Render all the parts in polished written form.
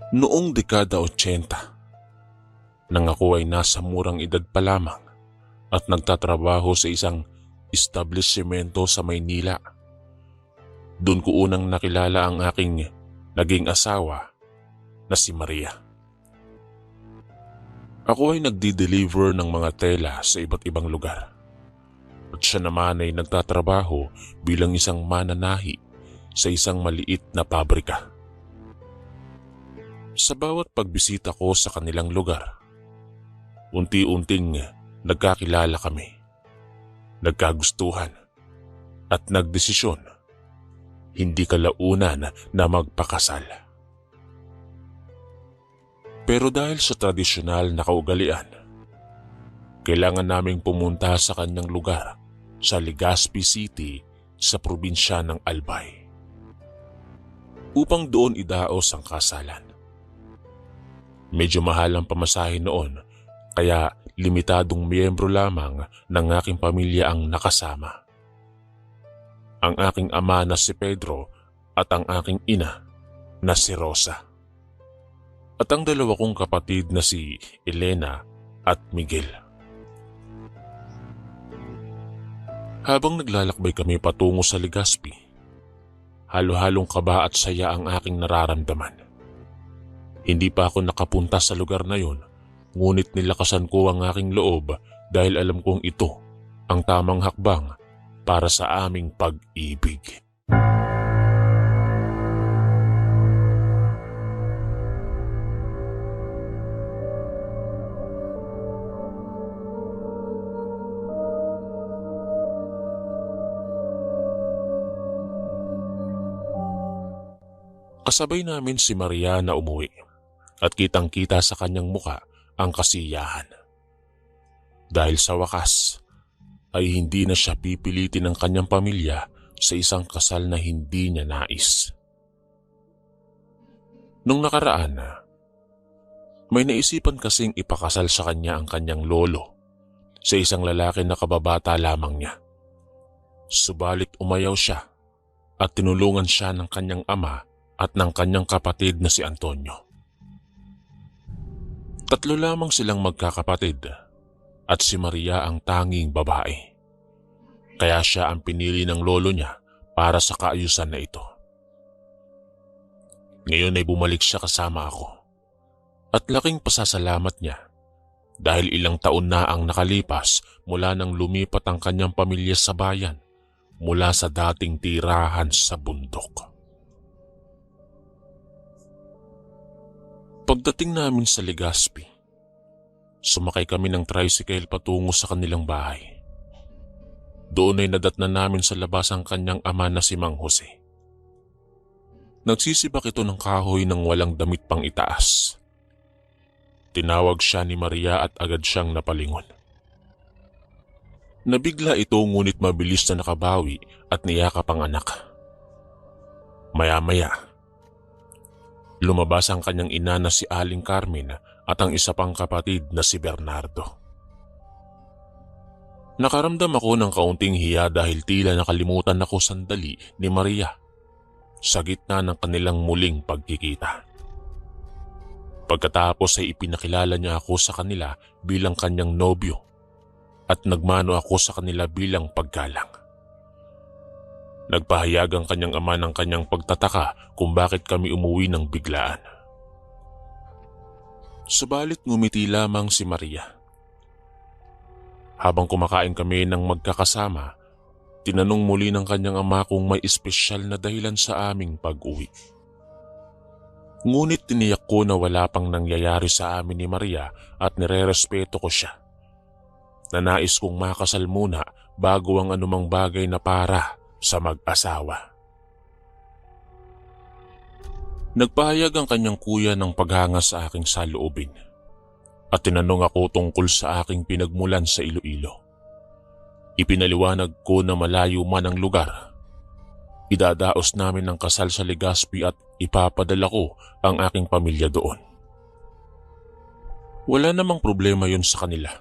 Noong dekada 80, nang ako ay nasa murang edad pa lamang at nagtatrabaho sa isang establishmento sa Maynila. Doon ko unang nakilala ang aking naging asawa na si Maria. Ako ay nagdi-deliver ng mga tela sa iba't ibang lugar. At siya naman ay nagtatrabaho bilang isang mananahi sa isang maliit na pabrika. Sa bawat pagbisita ko sa kanilang lugar, unti-unting nagkakilala kami, nagkagustuhan at nagdesisyon, hindi kalaunan na magpakasal. Pero dahil sa tradisyonal na kaugalian, kailangan naming pumunta sa kanyang lugar sa Legazpi City sa probinsya ng Albay upang doon idaos ang kasalan. Medyo mahal ang pamasahe noon, kaya limitadong miyembro lamang ng aking pamilya ang nakasama. Ang aking ama na si Pedro at ang aking ina na si Rosa. At ang dalawa kong kapatid na si Elena at Miguel. Habang naglalakbay kami patungo sa Legazpi, halo-halong kaba at saya ang aking nararamdaman. Hindi pa ako nakapunta sa lugar na yon, ngunit nilakasan ko ang aking loob dahil alam kong ito ang tamang hakbang para sa aming pag-ibig. Kasabay namin si Maria na umuwi at kitang-kita sa kanyang muka ang kasiyahan. Dahil sa wakas ay hindi na siya pipilitin ng kanyang pamilya sa isang kasal na hindi niya nais. Nung nakaraan, may naisipan kasing ipakasal sa kanya ang kanyang lolo sa isang lalaki na kababata lamang niya. Subalit umayaw siya at tinulungan siya ng kanyang ama at ng kanyang kapatid na si Antonio. Tatlo lamang silang magkakapatid at si Maria ang tanging babae. Kaya siya ang pinili ng lolo niya para sa kaayusan na ito. Ngayon ay bumalik siya kasama ako at laking pasasalamat niya dahil ilang taon na ang nakalipas mula nang lumipat ang kanyang pamilya sa bayan mula sa dating tirahan sa bundok. Pagdating namin sa Legazpi, sumakay kami ng tricycle patungo sa kanilang bahay. Doon ay nadatnan namin sa labas ang kanyang ama na si Mang Jose. Nagsisibak ito ng kahoy nang walang damit pang itaas. Tinawag siya ni Maria at agad siyang napalingon. Nabigla ito ngunit mabilis na nakabawi at niyakap ang anak. Maya-maya, lumabas ang kanyang ina na si Aling Carmen at ang isa pang kapatid na si Bernardo. Nakaramdam ako ng kaunting hiya dahil tila nakalimutan ako sandali ni Maria sa gitna ng kanilang muling pagkikita. Pagkatapos ay ipinakilala niya ako sa kanila bilang kanyang nobyo at nagmano ako sa kanila bilang paggalang. Nagpahayag ang kanyang ama ng kanyang pagtataka kung bakit kami umuwi ng biglaan. Subalit ngumiti lamang si Maria. Habang kumakain kami ng magkakasama, tinanong muli ng kanyang ama kung may espesyal na dahilan sa aming pag-uwi. Ngunit tiniyak ko na wala pang nangyayari sa amin ni Maria at nirerespeto ko siya. Na nais kong makasal muna bago ang anumang bagay na para sa mag-asawa. Nagpahayag ang kanyang kuya ng paghanga sa aking saloobin at tinanong ako tungkol sa aking pinagmulan sa Iloilo. Ipinaliwanag ko na malayo man ang lugar. Idadaos namin ang kasal sa Legazpi at ipapadala ko ang aking pamilya doon. Wala namang problema yun sa kanila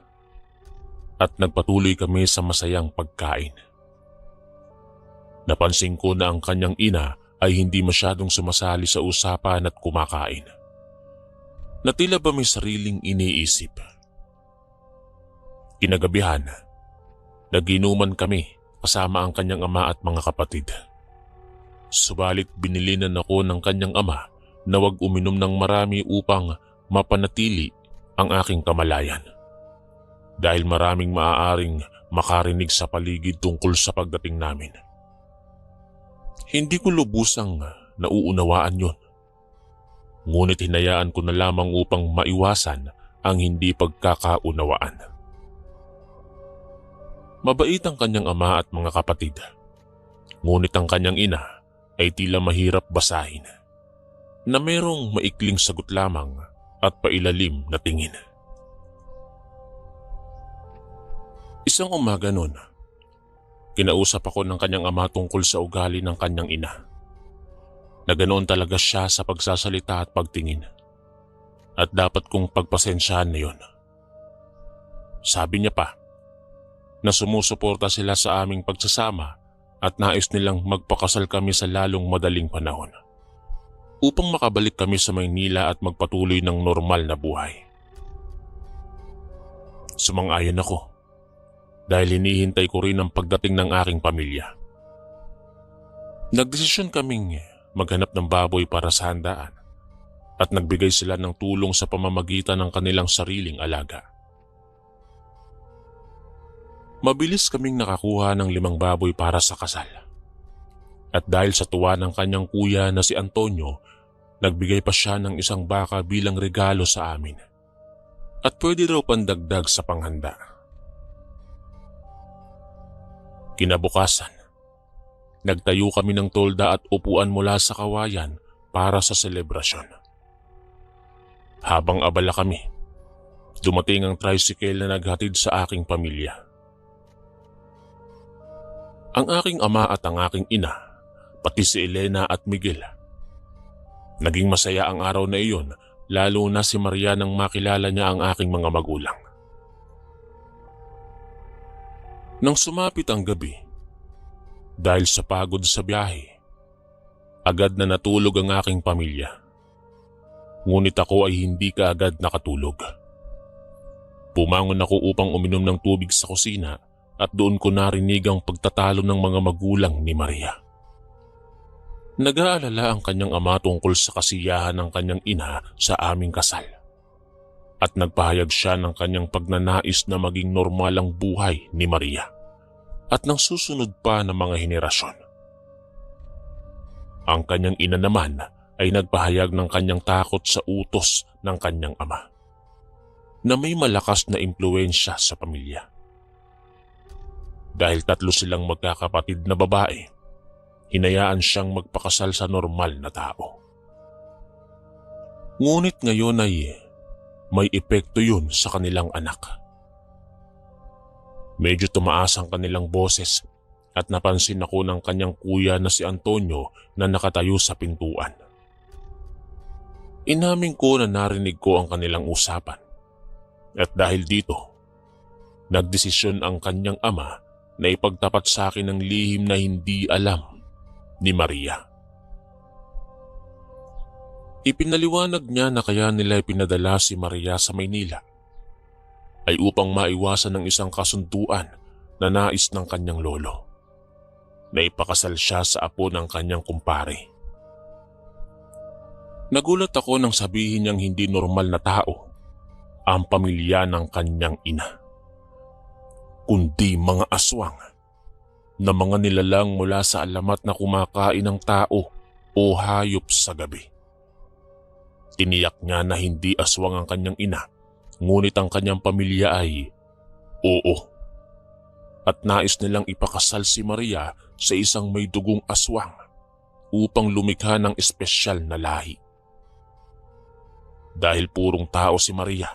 at nagpatuloy kami sa masayang pagkain. Napansin ko na ang kanyang ina ay hindi masyadong sumasali sa usapan at kumakain. na tila ba may sariling iniisip. Kinagabihan, naginuman kami kasama ang kanyang ama at mga kapatid. Subalit binilinan ako ng kanyang ama na huwag uminom ng marami upang mapanatili ang aking kamalayan. Dahil maraming maaaring makarinig sa paligid tungkol sa pagdating namin. Hindi ko lubusang nauunawaan yon. Ngunit hinayaan ko na lamang upang maiwasan ang hindi pagkakaunawaan. Mabait ang kanyang ama at mga kapatid. Ngunit ang kanyang ina ay tila mahirap basahin, na merong maikling sagot lamang at pailalim na tingin. Isang umaga noon, kinausap ako ng kanyang ama tungkol sa ugali ng kanyang ina. Na ganoon talaga siya sa pagsasalita at pagtingin. At dapat kong pagpasensyahan na yun. Sabi niya pa, na sumusuporta sila sa aming pagsasama at nais nilang magpakasal kami sa lalong madaling panahon. Upang makabalik kami sa Maynila at magpatuloy ng normal na buhay. Sumang-ayon ako. Dahil hinihintay ko rin ang pagdating ng aking pamilya. Nagdesisyon kaming maghanap ng baboy para sa handaan at nagbigay sila ng tulong sa pamamagitan ng kanilang sariling alaga. Mabilis kaming nakakuha ng 5 baboy para sa kasal. At dahil sa tuwa ng kanyang kuya na si Antonio, nagbigay pa siya ng 1 baka bilang regalo sa amin. At pwede raw pandagdag sa panghanda. Kinabukasan, nagtayo kami ng tolda at upuan mula sa kawayan para sa selebrasyon. Habang abala kami, dumating ang tricycle na naghatid sa aking pamilya. Ang aking ama at ang aking ina, pati si Elena at Miguel. Naging masaya ang araw na iyon, lalo na si Maria nang makilala niya ang aking mga magulang. Nang sumapit ang gabi, dahil sa pagod sa biyahe, agad na natulog ang aking pamilya. Ngunit ako ay hindi kaagad nakatulog. Pumangon ako upang uminom ng tubig sa kusina at doon ko narinig ang pagtatalo ng mga magulang ni Maria. Nag-aalala ang kanyang ama tungkol sa kasiyahan ng kanyang ina sa aming kasal. At nagpahayag siya ng kanyang pagnanais na maging normal ang buhay ni Maria at ng susunod pa na mga henerasyon. Ang kanyang ina naman ay nagpahayag ng kanyang takot sa utos ng kanyang ama na may malakas na impluwensya sa pamilya. Dahil 3 silang magkakapatid na babae, hinayaan siyang magpakasal sa normal na tao. Ngunit ngayon ay may epekto yun sa kanilang anak. Medyo tumaas ang kanilang boses at napansin ako ng kanyang kuya na si Antonio na nakatayo sa pintuan. Inamin ko na narinig ko ang kanilang usapan at dahil dito, nagdesisyon ang kanyang ama na ipagtapat sa akin ng lihim na hindi alam ni Maria. Ipinaliwanag niya na kaya nila ipinadala si Maria sa Maynila ay upang maiwasan ng isang kasunduan na nais ng kanyang lolo na ipakasal siya sa apo ng kanyang kumpare. Nagulat ako nang sabihin niyang hindi normal na tao ang pamilya ng kanyang ina, kundi mga aswang na mga nilalang mula sa alamat na kumakain ng tao o hayop sa gabi. Tiniyak niya na hindi aswang ang kanyang ina, ngunit ang kanyang pamilya ay oo. At nais nilang ipakasal si Maria sa isang may dugong aswang upang lumikha ng espesyal na lahi. Dahil purong tao si Maria,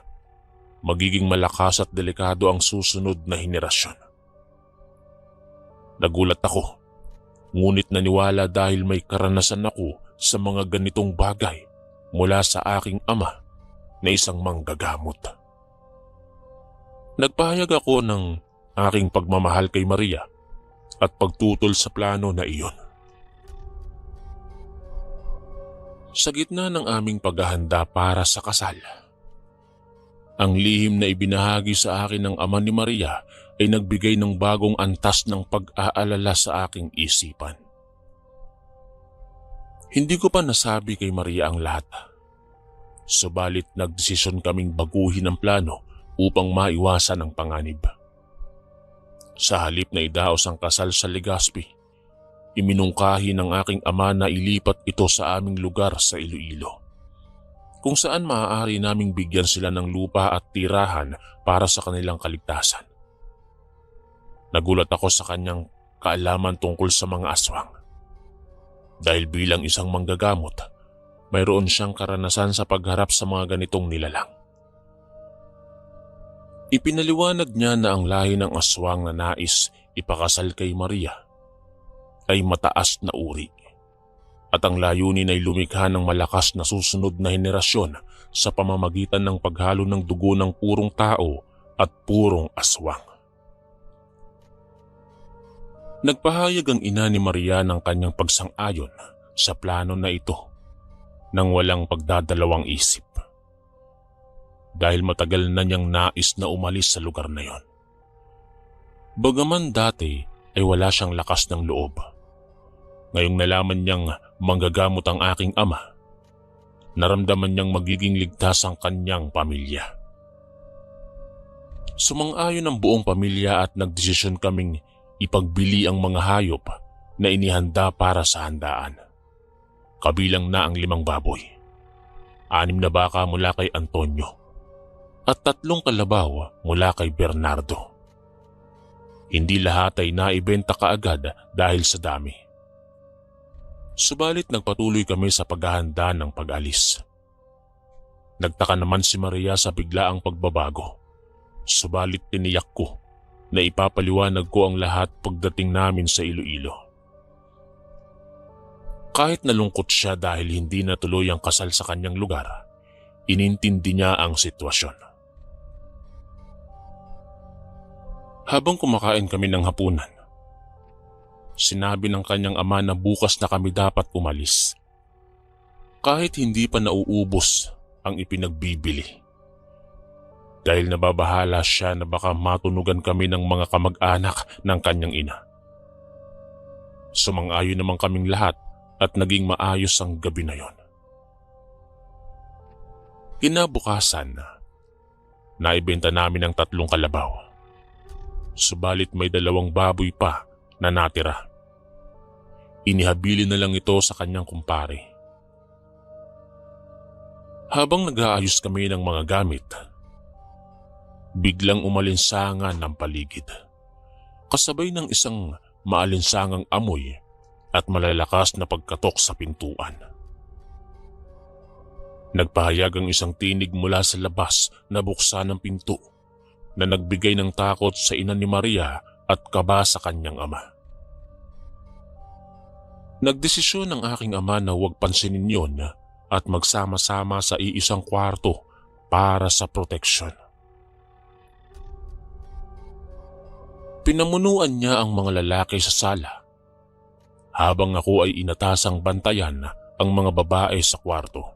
magiging malakas at delikado ang susunod na henerasyon. Nagulat ako, ngunit naniwala dahil may karanasan ako sa mga ganitong bagay mula sa aking ama na isang manggagamot. Nagpahayag ako ng aking pagmamahal kay Maria at pagtutol sa plano na iyon. Sa gitna ng aming paghahanda para sa kasal, ang lihim na ibinahagi sa akin ng ama ni Maria ay nagbigay ng bagong antas ng pag-aalala sa aking isipan. Hindi ko pa nasabi kay Maria ang lahat. Subalit nagdesisyon kaming baguhin ang plano upang maiwasan ang panganib. Sa halip na idaos ang kasal sa Legazpi, iminungkahi ng aking ama na ilipat ito sa aming lugar sa Iloilo, kung saan maaari naming bigyan sila ng lupa at tirahan para sa kanilang kaligtasan. Nagulat ako sa kanyang kaalaman tungkol sa mga aswang. Dahil bilang isang manggagamot, mayroon siyang karanasan sa pagharap sa mga ganitong nilalang. Ipinaliwanag niya na ang lahi ng aswang na nais ipakasal kay Maria ay mataas na uri, at ang layunin ay lumikha ng malakas na susunod na henerasyon sa pamamagitan ng paghalo ng dugo ng purong tao at purong aswang. Nagpahayag ang ina ni Maria ng kanyang pagsang-ayon sa plano na ito nang walang pagdadalawang isip, dahil matagal na niyang nais na umalis sa lugar na yon. Bagaman dati ay wala siyang lakas ng loob, ngayong nalaman niyang manggagamot ang aking ama, naramdaman niyang magiging ligtas ang kanyang pamilya. Sumang-ayon ang buong pamilya at nagdesisyon kaming ipagbili ang mga hayop na inihanda para sa handaan. Kabilang na ang 5 baboy, 6 na baka mula kay Antonio, at 3 kalabaw mula kay Bernardo. Hindi lahat ay naibenta kaagad dahil sa dami. Subalit nagpatuloy kami sa paghahanda ng pag-alis. Nagtaka naman si Maria sa biglaang pagbabago. Subalit tiniyak ko na ipapaliwanag ko ang lahat pagdating namin sa Iloilo. Kahit nalungkot siya dahil hindi natuloy ang kasal sa kanyang lugar, inintindi niya ang sitwasyon. Habang kumakain kami ng hapunan, sinabi ng kanyang ama na bukas na kami dapat umalis, kahit hindi pa nauubos ang ipinagbibili, dahil nababahala siya na baka matunugan kami ng mga kamag-anak ng kanyang ina. Sumang-ayon naman kaming lahat at naging maayos ang gabi na yon. Kinabukasan, naibenta namin ang 3 kalabaw. Subalit may 2 baboy pa na natira. Inihabilin na lang ito sa kanyang kumpare. Habang nag-aayos kami ng mga gamit, biglang umalinsangan ng paligid, kasabay ng isang maalinsangang amoy at malalakas na pagkatok sa pintuan. Nagpahayag ang isang tinig mula sa labas na buksan ang pinto, na nagbigay ng takot sa ina ni Maria at kaba sa kanyang ama. Nagdesisyon ang aking ama na huwag pansinin yon at magsama-sama sa iisang kwarto para sa proteksyon. Pinamunuan niya ang mga lalaki sa sala, habang ako ay inatasang bantayan ang mga babae sa kwarto.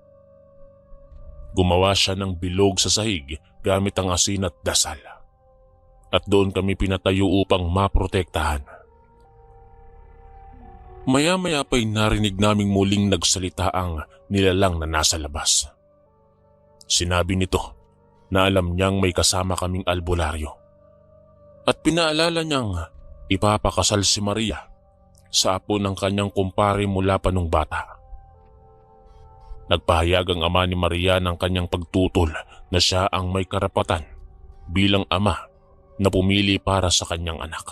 Gumawa siya ng bilog sa sahig gamit ang asin at dasal, at doon kami pinatayo upang maprotektahan. Maya-maya pa'y narinig naming muling nagsalita ang nilalang na nasa labas. Sinabi nito na alam niyang may kasama kaming albularyo, at pinaalala niyang ipapakasal si Maria sa apo ng kanyang kumpare mula pa nung bata. Nagpahayag ang ama ni Maria ng kanyang pagtutol na siya ang may karapatan bilang ama na pumili para sa kanyang anak.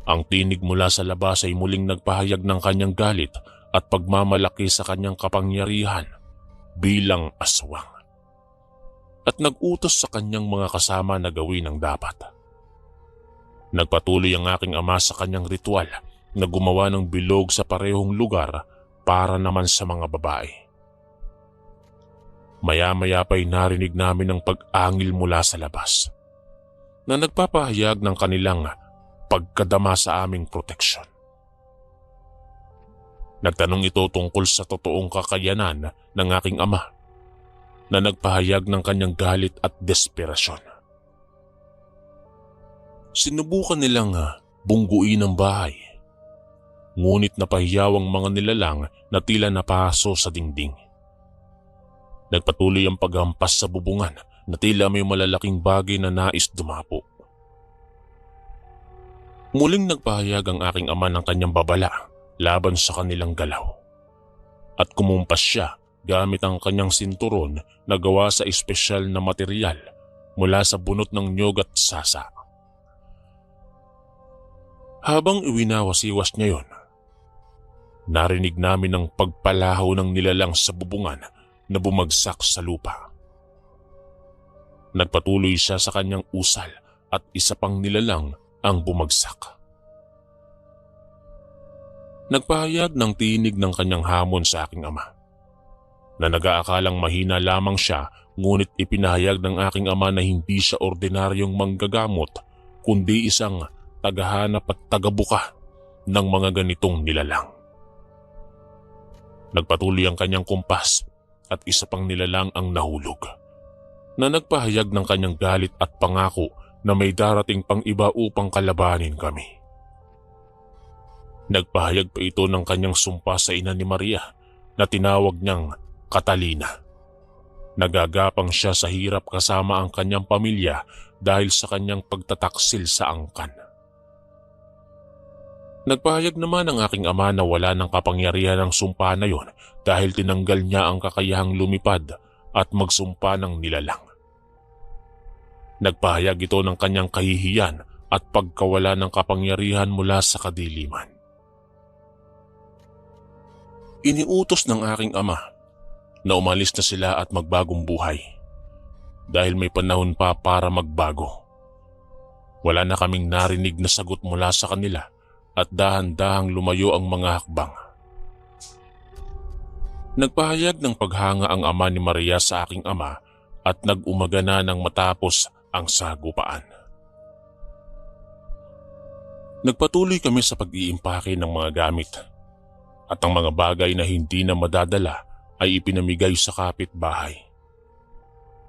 Ang tinig mula sa labas ay muling nagpahayag ng kanyang galit at pagmamalaki sa kanyang kapangyarihan bilang aswang, at nag-utos sa kanyang mga kasama na gawin ang dapat. Nagpatuloy ang aking ama sa kanyang ritual na gumawa ng bilog sa parehong lugar para naman sa mga babae. Maya-maya pa'y narinig namin ang pag-angil mula sa labas, na nagpapahayag ng kanilang pagkadama sa aming proteksyon. Nagtanong ito tungkol sa totoong kakayanan ng aking ama na nagpahayag ng kanyang galit at desperasyon. Sinubukan nilang bungguin ang bahay, ngunit napahiyaw ang mga nilalang na tila napaso sa dingding. Nagpatuloy ang paghampas sa bubungan na tila may malalaking bagay na nais dumapo. Muling nagpahayag ang aking ama ng kanyang babala laban sa kanilang galaw. At kumumpas siya gamit ang kanyang sinturon na gawa sa espesyal na material mula sa bunot ng nyog at sasa. Habang iwinawasiwas niya yon, narinig namin ang pagpalaho ng nilalang sa bubungan na bumagsak sa lupa. Nagpatuloy siya sa kanyang usal at isa pang nilalang ang bumagsak. Nagpahayag ng tinig ng kanyang hamon sa aking ama, na nag-aakalang mahina lamang siya, ngunit ipinahayag ng aking ama na hindi siya ordinaryong manggagamot kundi isang tagahanap at tagabuka ng mga ganitong nilalang. Nagpatuloy ang kanyang kumpas at isa pang nilalang ang nahulog, na nagpahayag ng kanyang galit at pangako na may darating pang iba upang kalabanin kami. Nagpahayag pa ito ng kanyang sumpa sa ina ni Maria na tinawag niyang Catalina. Nagagapang siya sa hirap kasama ang kanyang pamilya dahil sa kanyang pagtataksil sa angkan. Nagpahayag naman ang aking ama na wala ng kapangyarihan ng sumpa na yon dahil tinanggal niya ang kakayahang lumipad at magsumpa ng nilalang. Nagpahayag ito ng kanyang kahihiyan at pagkawala ng kapangyarihan mula sa kadiliman. Iniutos ng aking ama na umalis na sila at magbagong buhay dahil may panahon pa para magbago. Wala na kaming narinig na sagot mula sa kanila at dahan-dahang lumayo ang mga hakbang. Nagpahayag ng paghanga ang ama ni Maria sa aking ama at nag-umaga na nang matapos ang sagupaan. Nagpatuloy kami sa pag-iimpake ng mga gamit at ang mga bagay na hindi na madadala ay ipinamigay sa kapitbahay.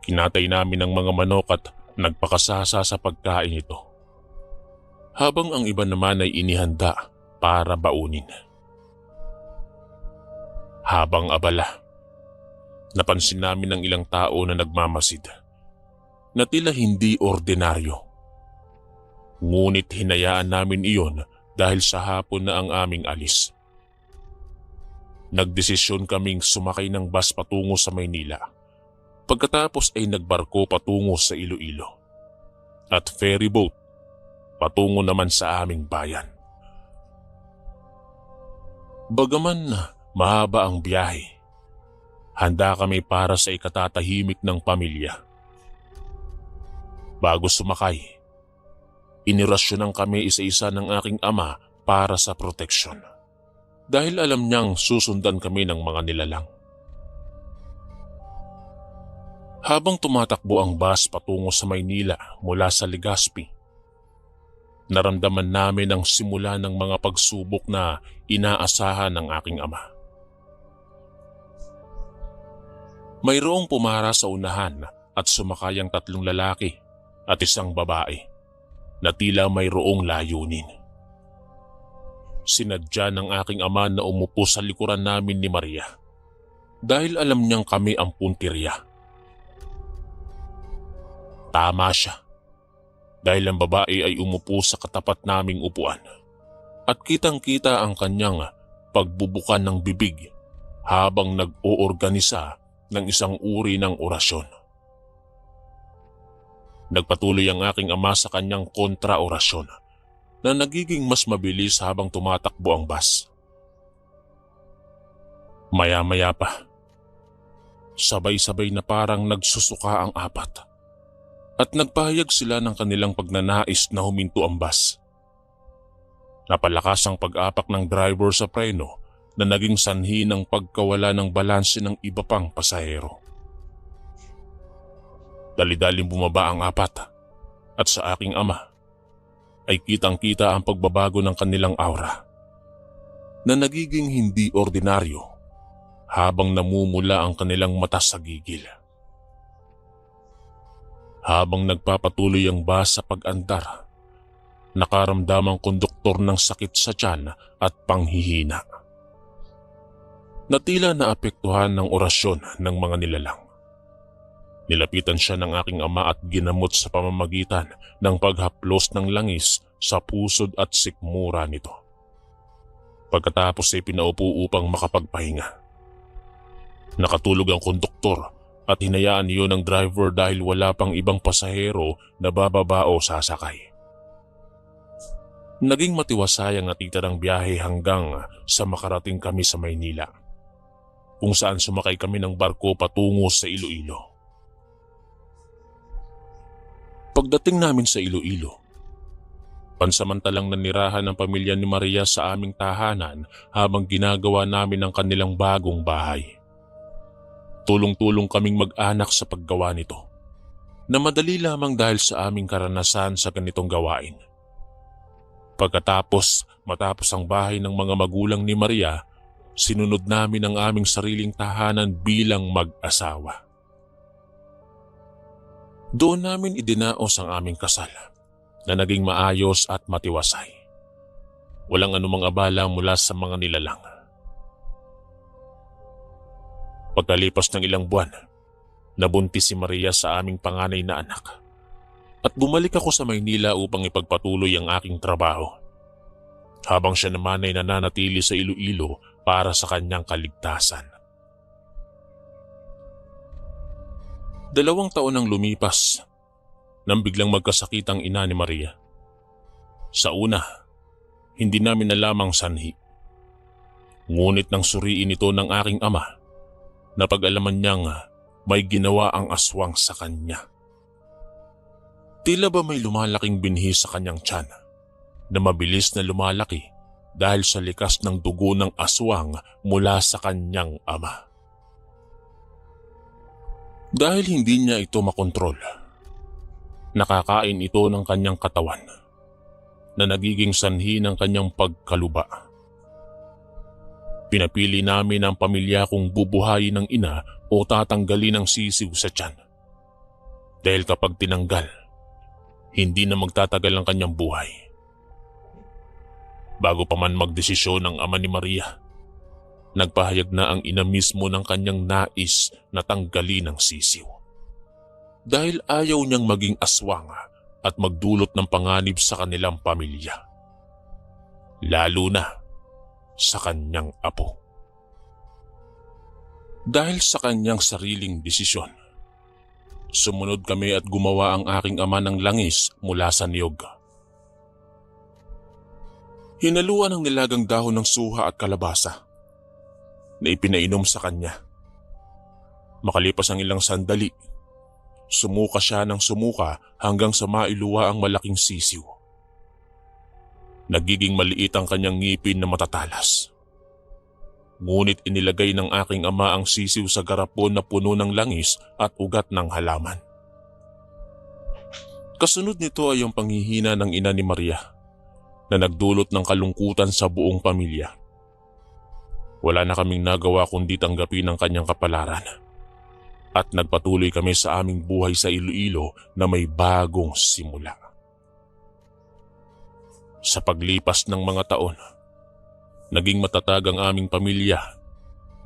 Kinatay namin ang mga manok at nagpakasasa sa pagkain ito, habang ang iba naman ay inihanda para baunin. Habang abala, napansin namin ang ilang tao na nagmamasid, na tila hindi ordinaryo. Ngunit hinayaan namin iyon dahil sa hapon na ang aming alis. Nagdesisyon kaming sumakay ng bus patungo sa Maynila. Pagkatapos ay nagbarko patungo sa Iloilo at ferry boat patungo naman sa aming bayan. Bagaman mahaba ang biyahe, handa kami para sa ikatatahimik ng pamilya. Bago sumakay, inirasyonan kami isa-isa ng aking ama para sa proteksyon, dahil alam niyang susundan kami ng mga nilalang. Habang tumatakbo ang bus patungo sa Maynila mula sa Legazpi, naramdaman namin ang simula ng mga pagsubok na inaasahan ng aking ama. Mayroong pumara sa unahan at sumakay ang 3 lalaki at 1 babae na tila mayroong layunin. Sinadya ng aking ama na umupo sa likuran namin ni Maria dahil alam niyang kami ang puntirya. Tama siya, dahil ang babae ay umupo sa katapat naming upuan at kitang-kita ang kanyang pagbubukan ng bibig habang nag-oorganisa ng isang uri ng orasyon. Nagpatuloy ang aking ama sa kanyang kontra-orasyon na nagiging mas mabilis habang tumatakbo ang bus. Maya-maya pa, sabay-sabay na parang nagsusuka ang 4 at nagpahayag sila ng kanilang pagnanais na huminto ang bus. Napalakas ang pag-apak ng driver sa preno na naging sanhi ng pagkawala ng balanse ng iba pang pasahero. Dali-daling bumaba ang 4 at sa aking ama ay kitang-kita ang pagbabago ng kanilang aura. na nagiging hindi ordinaryo habang namumula ang kanilang mata sa gigil. Habang nagpapatuloy ang bus sa pag-andar, nakaramdam ang konduktor ng sakit sa tiyan at panghihina, na tila naapektuhan ng orasyon ng mga nilalang. Nilapitan siya ng aking ama at ginamot sa pamamagitan ng paghaplos ng langis sa pusod at sikmura nito. Pagkatapos ay pinaupo upang makapagpahinga. Nakatulog ang konduktor at hinayaan niyo ng driver dahil wala pang ibang pasahero na bababa o sasakay. Naging matiwasay ang natitirang biyahe hanggang sa makarating kami sa Maynila, kung saan sumakay kami ng barko patungo sa Iloilo. Pagdating namin sa Iloilo, pansamantalang nanirahan ng pamilya ni Maria sa aming tahanan habang ginagawa namin ang kanilang bagong bahay. Tulong-tulong kaming mag-anak sa paggawa nito, na madali lamang dahil sa aming karanasan sa ganitong gawain. Matapos ang bahay ng mga magulang ni Maria, sinunod namin ang aming sariling tahanan bilang mag-asawa. Doon namin idinaos ang aming kasal, na naging maayos at matiwasay. Walang anumang abala mula sa mga nilalang. Pagkalipas ng ilang buwan, nabuntis si Maria sa aming panganay na anak, at bumalik ako sa Maynila upang ipagpatuloy ang aking trabaho, habang siya naman ay nananatili sa Iloilo para sa kanyang kaligtasan. 2 taon ang lumipas nang biglang magkasakit ang ina ni Maria. Sa una, hindi namin alamang sanhi. Ngunit nang suriin ito ng aking ama, napag-alaman niyang may ginawa ang aswang sa kanya. Tila ba may lumalaking binhi sa kanyang tiyan na mabilis na lumalaki dahil sa likas ng dugo ng aswang mula sa kanyang ama. Dahil hindi niya ito makontrol, nakakain ito ng kanyang katawan na nagiging sanhi ng kanyang pagkaluba. Pinapili namin ang pamilya kung bubuhayin ng ina o tatanggalin ang sisiw sa tiyan. Dahil kapag tinanggal, hindi na magtatagal ang kanyang buhay. Bago pa man magdesisyon ang ama ni Maria, nagpahayag na ang ina mismo ng kanyang nais na tanggalin ang sisiw. Dahil ayaw niyang maging aswang at magdulot ng panganib sa kanilang pamilya. Lalo na sa kanyang apo. Dahil sa kanyang sariling desisyon, sumunod kami at gumawa ang aking ama ng langis mula sa niyog. Hinaluan ng nilagang dahon ng suha at kalabasa na ipinainom sa kanya. Makalipas ang ilang sandali, sumuka siya ng sumuka hanggang sa mailuwa ang malaking sisiw. Nagiging maliit ang kanyang ngipin na matatalas. Ngunit inilagay ng aking ama ang sisiw sa garapon na puno ng langis at ugat ng halaman. Kasunod nito ay ang panghihina ng ina ni Maria na nagdulot ng kalungkutan sa buong pamilya. Wala na kaming nagawa kundi tanggapin ang kanyang kapalaran. At nagpatuloy kami sa aming buhay sa Iloilo na may bagong simula. Sa paglipas ng mga taon, naging matatag ang aming pamilya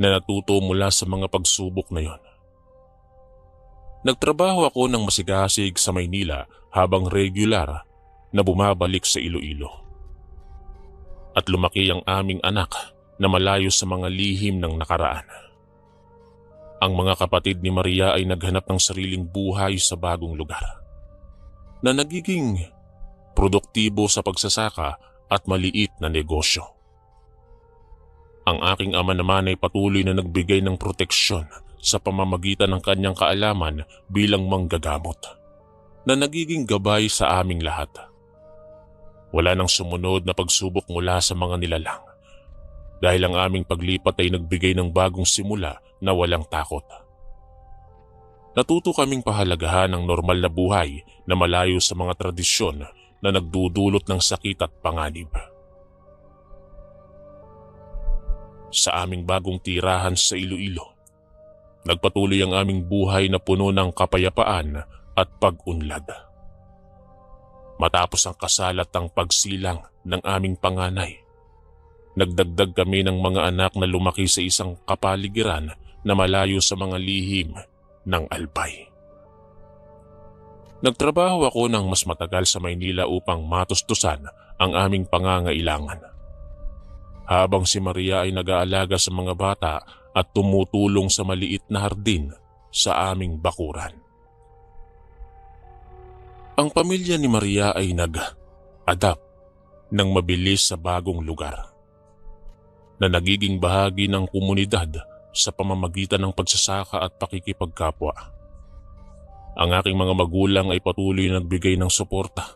na natuto mula sa mga pagsubok na yon. Nagtrabaho ako ng masigasig sa Maynila habang regular na bumabalik sa Iloilo. At lumaki ang aming anak na malayo sa mga lihim ng nakaraan. Ang mga kapatid ni Maria ay naghanap ng sariling buhay sa bagong lugar na nagiging produktibo sa pagsasaka at maliit na negosyo. Ang aking ama naman ay patuloy na nagbigay ng proteksyon sa pamamagitan ng kanyang kaalaman bilang manggagamot na nagiging gabay sa aming lahat. Wala nang sumunod na pagsubok mula sa mga nilalang dahil ang aming paglipat ay nagbigay ng bagong simula na walang takot. Natuto kaming pahalagahan ng normal na buhay na malayo sa mga tradisyon na nagdudulot ng sakit at panganib. sa aming bagong tirahan sa Iloilo. Nagpatuloy ang aming buhay na puno ng kapayapaan at pag-unlad. Matapos ang kasal at ang pagsilang ng aming panganay, nagdagdag kami ng mga anak na lumaki sa isang kapaligiran na malayo sa mga lihim ng Albay. Nagtrabaho ako ng mas matagal sa Maynila upang matustusan ang aming pangangailangan. Habang si Maria ay nag-aalaga sa mga bata at tumutulong sa maliit na hardin sa aming bakuran. Ang pamilya ni Maria ay nag-adapt ng mabilis sa bagong lugar na nagiging bahagi ng komunidad sa pamamagitan ng pagsasaka at pakikipagkapwa. Ang aking mga magulang ay patuloy na nagbigay ng suporta,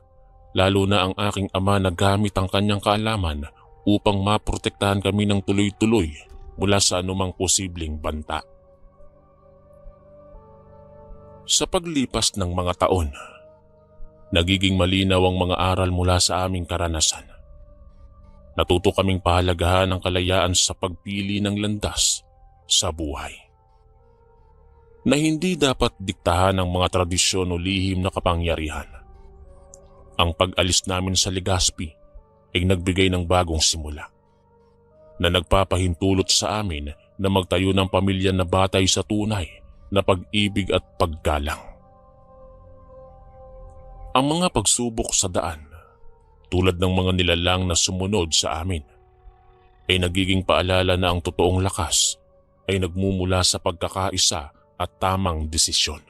lalo na ang aking ama na gamit ang kanyang kaalaman upang maprotektahan kami ng tuloy-tuloy mula sa anumang posibleng banta. Sa paglipas ng mga taon, nagiging malinaw ang mga aral mula sa aming karanasan. Natuto kaming pahalagahan ang kalayaan sa pagpili ng landas sa buhay, na hindi dapat diktahan ng mga tradisyon o lihim na kapangyarihan. Ang pag-alis namin sa Legazpi ay nagbigay ng bagong simula, na nagpapahintulot sa amin na magtayo ng pamilya na batay sa tunay na pag-ibig at paggalang. Ang mga pagsubok sa daan, tulad ng mga nilalang na sumunod sa amin, ay nagiging paalala na ang totoong lakas ay nagmumula sa pagkakaisa at tamang desisyon.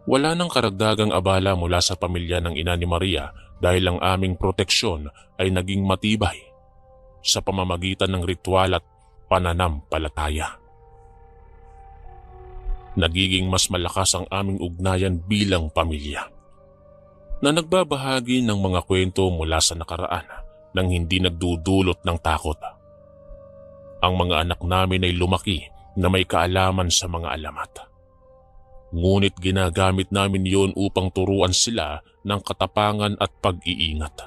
Wala nang karagdagang abala mula sa pamilya ng ina ni Maria dahil ang aming proteksyon ay naging matibay sa pamamagitan ng ritual at pananampalataya. Nagiging mas malakas ang aming ugnayan bilang pamilya, na nagbabahagi ng mga kwento mula sa nakaraan nang hindi nagdudulot ng takot. Ang mga anak namin ay lumaki na may kaalaman sa mga alamat. Ngunit ginagamit namin yon upang turuan sila ng katapangan at pag-iingat.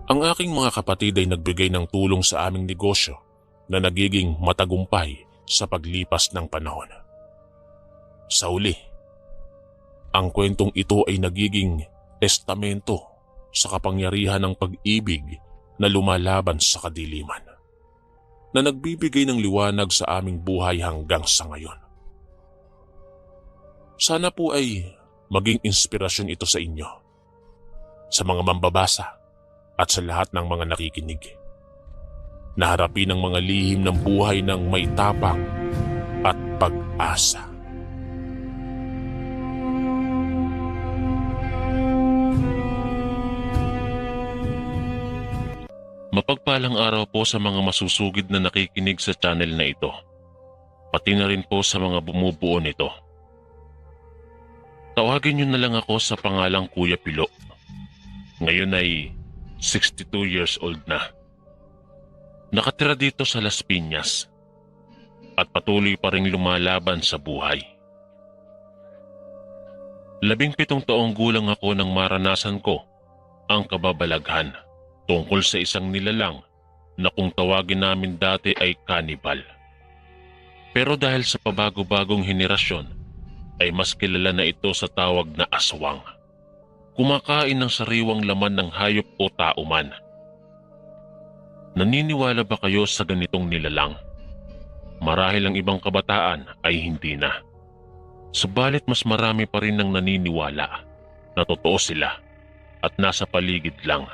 Ang aking mga kapatid ay nagbigay ng tulong sa aming negosyo na nagiging matagumpay sa paglipas ng panahon. Sa uli, ang kwentong ito ay nagiging testamento sa kapangyarihan ng pag-ibig na lumalaban sa kadiliman, na nagbibigay ng liwanag sa aming buhay hanggang sa ngayon. Sana po ay maging inspirasyon ito sa inyo, sa mga mambabasa at sa lahat ng mga nakikinig, na harapin ang mga lihim ng buhay ng may tapang at pag-asa. Mapagpalang araw po sa mga masusugid na nakikinig sa channel na ito, pati na rin po sa mga bumubuo nito. Tawagin niyo na lang ako sa pangalang Kuya Pilo. Ngayon ay 62 years old na. Nakatira dito sa Las Piñas at patuloy pa ring lumalaban sa buhay. 17 taong gulang ako nang maranasan ko ang kababalaghan tungkol sa isang nilalang na kung tawagin namin dati ay kanibal. Pero dahil sa pabago-bagong henerasyon ay mas kilala na ito sa tawag na aswang. Kumakain ng sariwang laman ng hayop o tao man. Naniniwala ba kayo sa ganitong nilalang? Marahil ang ibang kabataan ay hindi na. Subalit mas marami pa rin ang naniniwala na totoo sila at nasa paligid lang,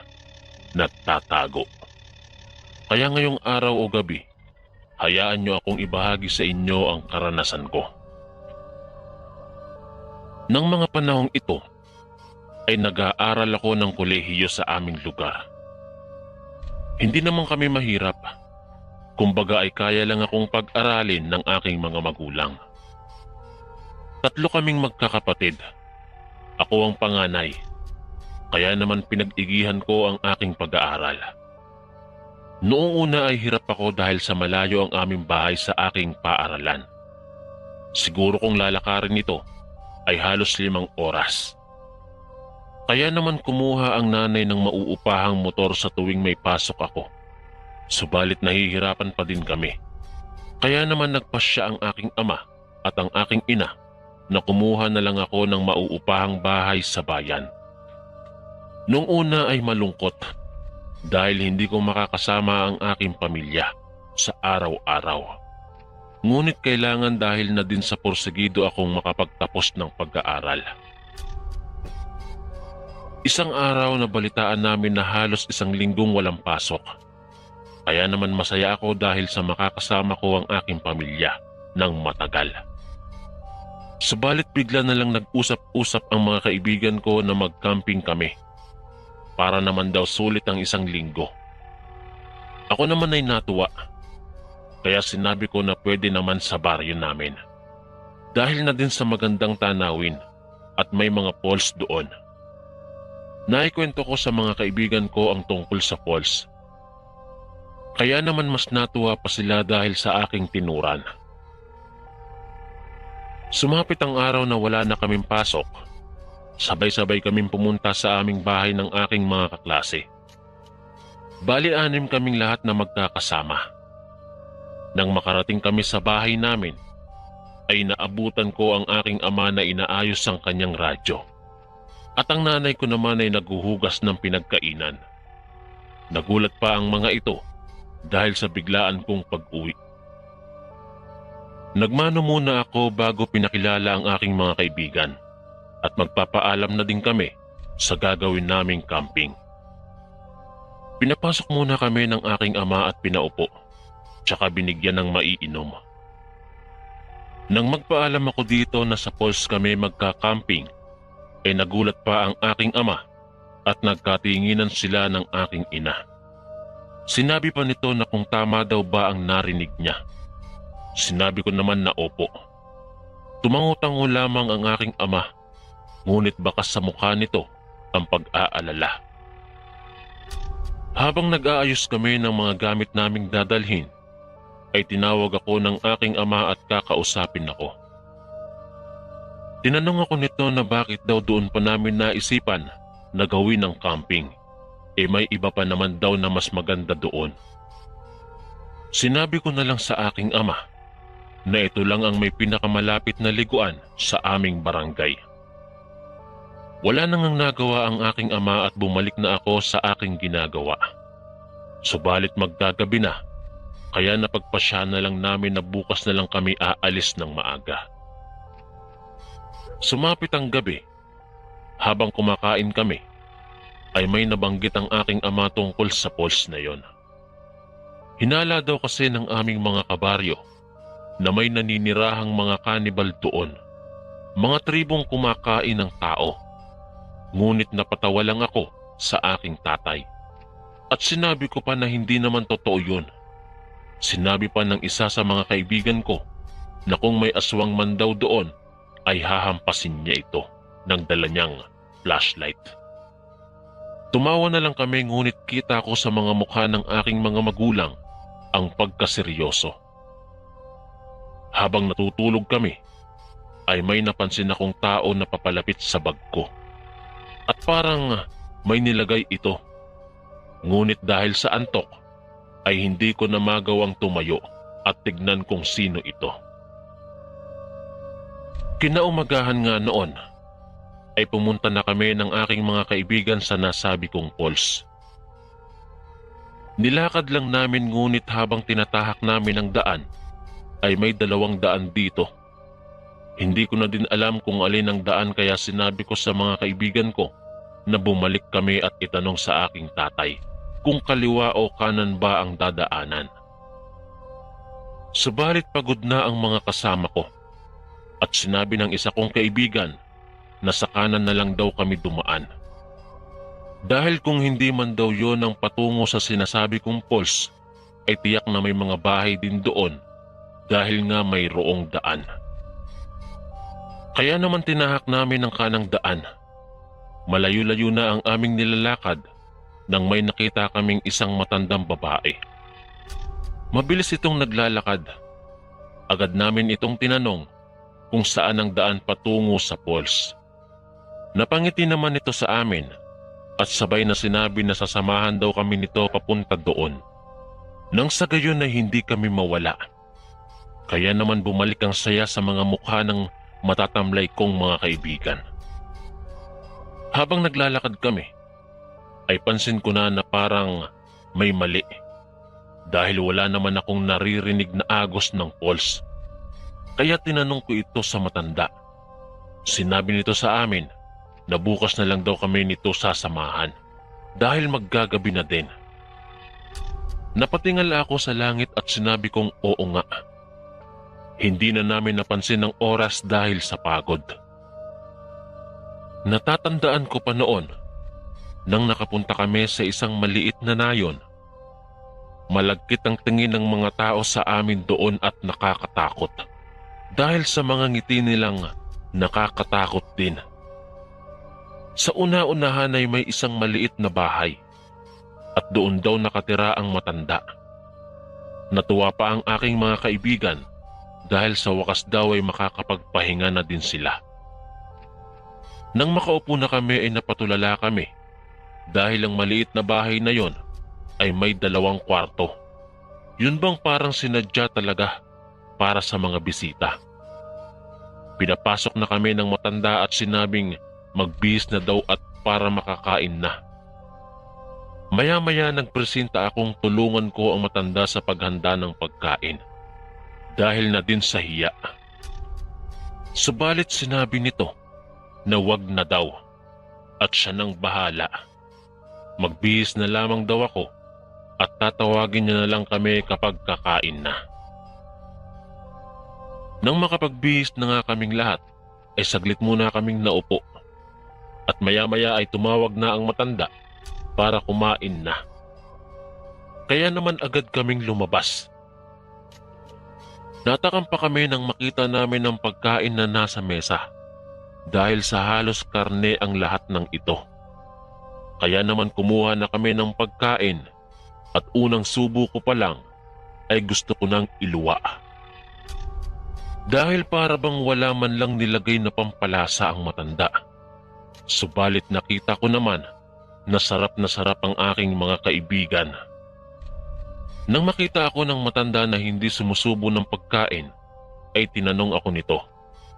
nagtatago. Kaya ngayong araw o gabi, hayaan niyo akong ibahagi sa inyo ang karanasan ko. Nang mga panahong ito, ay nag-aaral ako ng kolehiyo sa aming lugar. Hindi naman kami mahirap. Kumbaga ay kaya lang akong pag-aralin ng aking mga magulang. 3 kaming magkakapatid. Ako ang panganay. Kaya naman pinag-igihan ko ang aking pag-aaral. Noong una ay hirap ako dahil sa malayo ang aming bahay sa aking paaralan. Siguro kung lalakarin ito ay halos 5 oras. Kaya naman kumuha ang nanay ng mauupahang motor sa tuwing may pasok ako Subalit nahihirapan pa din kami. Kaya naman nagpasya ang aking ama at ang aking ina na kumuha na lang ako ng mauupahang bahay sa bayan. Noong una ay malungkot dahil hindi ko makakasama ang aking pamilya sa araw-araw. Ngunit kailangan dahil na din sa porsigido akong makapagtapos ng pag-aaral. Isang araw na balitaan namin na halos isang linggong walang pasok. Kaya naman masaya ako dahil sa makakasama ko ang aking pamilya ng matagal. Subalit bigla na lang nag-usap-usap ang mga kaibigan ko na mag-camping kami. Para naman daw sulit ang isang linggo. Ako naman ay natuwa. Kaya sinabi ko na pwede naman sa baryo namin. Dahil na din sa magandang tanawin at may mga falls doon. Naikwento ko sa mga kaibigan ko ang tungkol sa falls. Kaya naman mas natuwa pa sila dahil sa aking tinuran. Sumapit ang araw na wala na kaming pasok. Sabay-sabay kaming pumunta sa aming bahay ng aking mga kaklase. Bali 6 kaming lahat na magkakasama. Nang makarating kami sa bahay namin, ay naabutan ko ang aking ama na inaayos ang kanyang radyo. At ang nanay ko naman ay naghuhugas ng pinagkainan. Nagulat pa ang mga ito dahil sa biglaan kong pag-uwi. Nagmano muna ako bago pinakilala ang aking mga kaibigan at magpapaalam na din kami sa gagawin naming camping. Pinapasok muna kami ng aking ama at pinaupo, tsaka binigyan ng maiinom. Nang magpaalam ako dito na sa falls kami magka-camping, ay nagulat pa ang aking ama at nagkatinginan sila ng aking ina. Sinabi pa nito na kung tama daw ba ang narinig niya. Sinabi ko naman na opo. Tumango-tango lamang ang aking ama, ngunit bakas sa mukha nito ang pag-aalala. Habang nag-aayos kami ng mga gamit naming dadalhin, ay tinawag ako ng aking ama at kakausapin ako. Tinanong ako nito na bakit daw doon pa namin naisipan na gawin ang camping. May iba pa naman daw na mas maganda doon. Sinabi ko na lang sa aking ama na ito lang ang may pinakamalapit na liguan sa aming barangay. Wala nang nagawa ang aking ama at bumalik na ako sa aking ginagawa. Subalit magdagabi na, kaya napagpasya na lang namin na bukas na lang kami aalis ng maaga. Sumapit ang gabi, habang kumakain kami, ay may nabanggit ang aking ama tungkol sa falls na yon. Hinala daw kasi ng aming mga kabaryo na may naninirahang mga kanibal doon, mga tribong kumakain ng tao. Ngunit napatawa lang ako sa aking tatay. At sinabi ko pa na hindi naman totoo yun. Sinabi pa ng isa sa mga kaibigan ko na kung may aswang man daw doon ay hahampasin niya ito ng dala niyang flashlight. Tumawa na lang kami ngunit kita ko sa mga mukha ng aking mga magulang ang pagkaseryoso. Habang natutulog kami, ay may napansin akong tao na papalapit sa bag ko. At parang may nilagay ito. Ngunit dahil sa antok, ay hindi ko na magawang tumayo at tignan kung sino ito. Kinaumagahan nga noon, ay pumunta na kami ng aking mga kaibigan sa nasabi kong falls. Nilakad lang namin ngunit habang tinatahak namin ang daan, ay may 2 daan dito. Hindi ko na din alam kung alin ang daan kaya sinabi ko sa mga kaibigan ko na bumalik kami at itanong sa aking tatay kung kaliwa o kanan ba ang dadaanan. Subalit pagod na ang mga kasama ko at sinabi ng isa kong kaibigan na sa kanan na lang daw kami dumaan. Dahil kung hindi man daw yon ang patungo sa sinasabi kong falls, ay tiyak na may mga bahay din doon dahil nga mayroong daan. Kaya naman tinahak namin ang kanang daan. Malayo-layo na ang aming nilalakad nang may nakita kaming isang matandang babae. Mabilis itong naglalakad. Agad namin itong tinanong kung saan ang daan patungo sa falls. Napangiti naman ito sa amin at sabay na sinabi na sasamahan daw kami nito papunta doon. Nang sa gayon ay hindi kami mawala. Kaya naman bumalik ang saya sa mga mukha ng matatamlay kong mga kaibigan. Habang naglalakad kami, ay pansin ko na parang may mali. Dahil wala naman akong naririnig na agos ng pulse. Kaya tinanong ko ito sa matanda. Sinabi nito sa amin na bukas na lang daw kami nito sasamahan dahil maggagabi na din. Napatingala ako sa langit at sinabi kong oo nga. Hindi na namin napansin ang oras dahil sa pagod. Natatandaan ko pa noon nang nakapunta kami sa isang maliit na nayon. Malagkit ang tingin ng mga tao sa amin doon at nakakatakot. Dahil sa mga ngiti nilang nakakatakot din. Sa una-unahan ay may isang maliit na bahay at doon daw nakatira ang matanda. Natuwa pa ang aking mga kaibigan dahil sa wakas daw ay makakapagpahinga na din sila. Nang makaupo na kami ay napatulala kami dahil ang maliit na bahay na yon ay may 2 kwarto. Yun bang parang sinadya talaga para sa mga bisita. Pinapasok na kami ng matanda at sinabing magbihis na daw at para makakain na. Maya-maya nagpresenta akong tulungan ko ang matanda sa paghanda ng pagkain dahil na din sa hiya. Subalit sinabi nito na wag na daw at siya nang bahala. Magbihis na lamang daw ako at tatawagin niya na lang kami kapag kakain na. Nang makapagbihis na nga kaming lahat, ay saglit muna kaming naupo at maya-maya ay tumawag na ang matanda para kumain na. Kaya naman agad kaming lumabas. Natakam pa kami nang makita namin ang pagkain na nasa mesa dahil sa halos karne ang lahat ng ito. Kaya naman kumuha na kami ng pagkain at unang subo ko pa lang ay gusto ko nang iluwa. Dahil para bang wala man lang nilagay na pampalasa ang matanda. Subalit nakita ko naman na sarap ang aking mga kaibigan. Nang makita ako ng matanda na hindi sumusubo ng pagkain, ay tinanong ako nito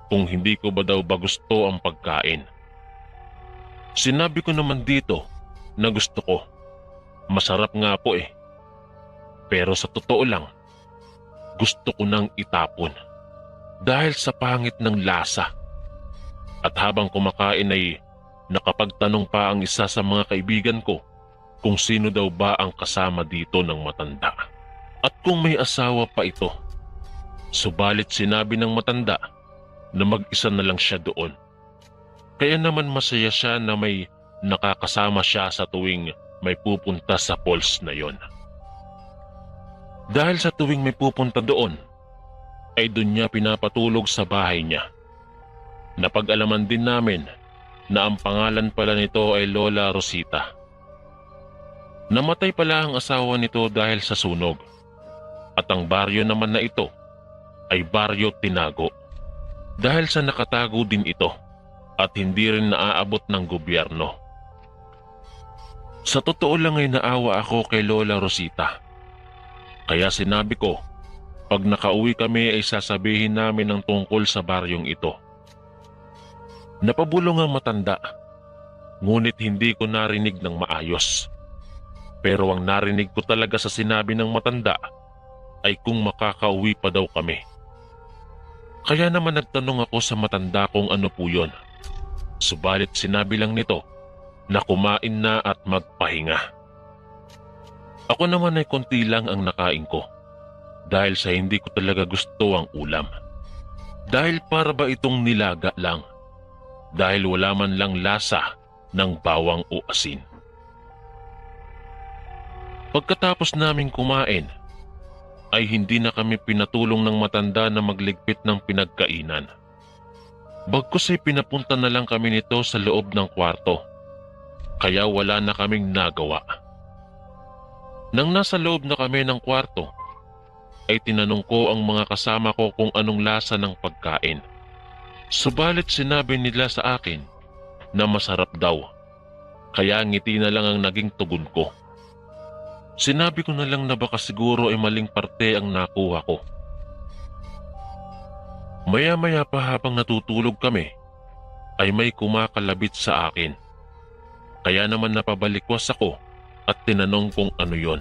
kung hindi ko ba daw ba gusto ang pagkain. Sinabi ko naman dito na gusto ko. Masarap nga po eh. Pero sa totoo lang, gusto ko nang itapon dahil sa pangit ng lasa. At habang kumakain ay nakapagtanong pa ang isa sa mga kaibigan ko kung sino daw ba ang kasama dito ng matanda at kung may asawa pa ito. Subalit sinabi ng matanda na mag-isa na lang siya doon. Kaya naman masaya siya na may nakakasama siya sa tuwing may pupunta sa falls na yon. Dahil sa tuwing may pupunta doon, ay doon niya pinapatulog sa bahay niya. Napag-alaman din namin na ang pangalan pala nito ay Lola Rosita. Namatay pala ang asawa nito dahil sa sunog. At ang baryo naman na ito ay Baryo Tinago. Dahil sa nakatago din ito at hindi rin naaabot ng gobyerno. Sa totoo lang ay naawa ako kay Lola Rosita. Kaya sinabi ko, pag nakauwi kami ay sasabihin namin ang tungkol sa baryong ito. Napabulong ang matanda, ngunit hindi ko narinig ng maayos. Pero ang narinig ko talaga sa sinabi ng matanda ay kung makakauwi pa daw kami. Kaya naman nagtanong ako sa matanda kung ano po yun. Subalit sinabi lang nito na kumain na at magpahinga. Ako naman ay konti lang ang nakain ko dahil sa hindi ko talaga gusto ang ulam. Dahil para ba itong nilaga lang dahil wala man lang lasa ng bawang o asin. Pagkatapos naming kumain, ay hindi na kami pinatulong ng matanda na magligpit ng pinagkainan. Bagkus ay pinapunta na lang kami nito sa loob ng kwarto, kaya wala na kaming nagawa. Nang nasa loob na kami ng kwarto, ay tinanong ko ang mga kasama ko kung anong lasa ng pagkain. Subalit sinabi nila sa akin na masarap daw, kaya ngiti na lang ang naging tugon ko. Sinabi ko na lang na baka siguro ay maling parte ang nakuha ko. Maya-maya pa habang natutulog kami, ay may kumakalabit sa akin. Kaya naman napabalikwas ako at tinanong kung ano yon.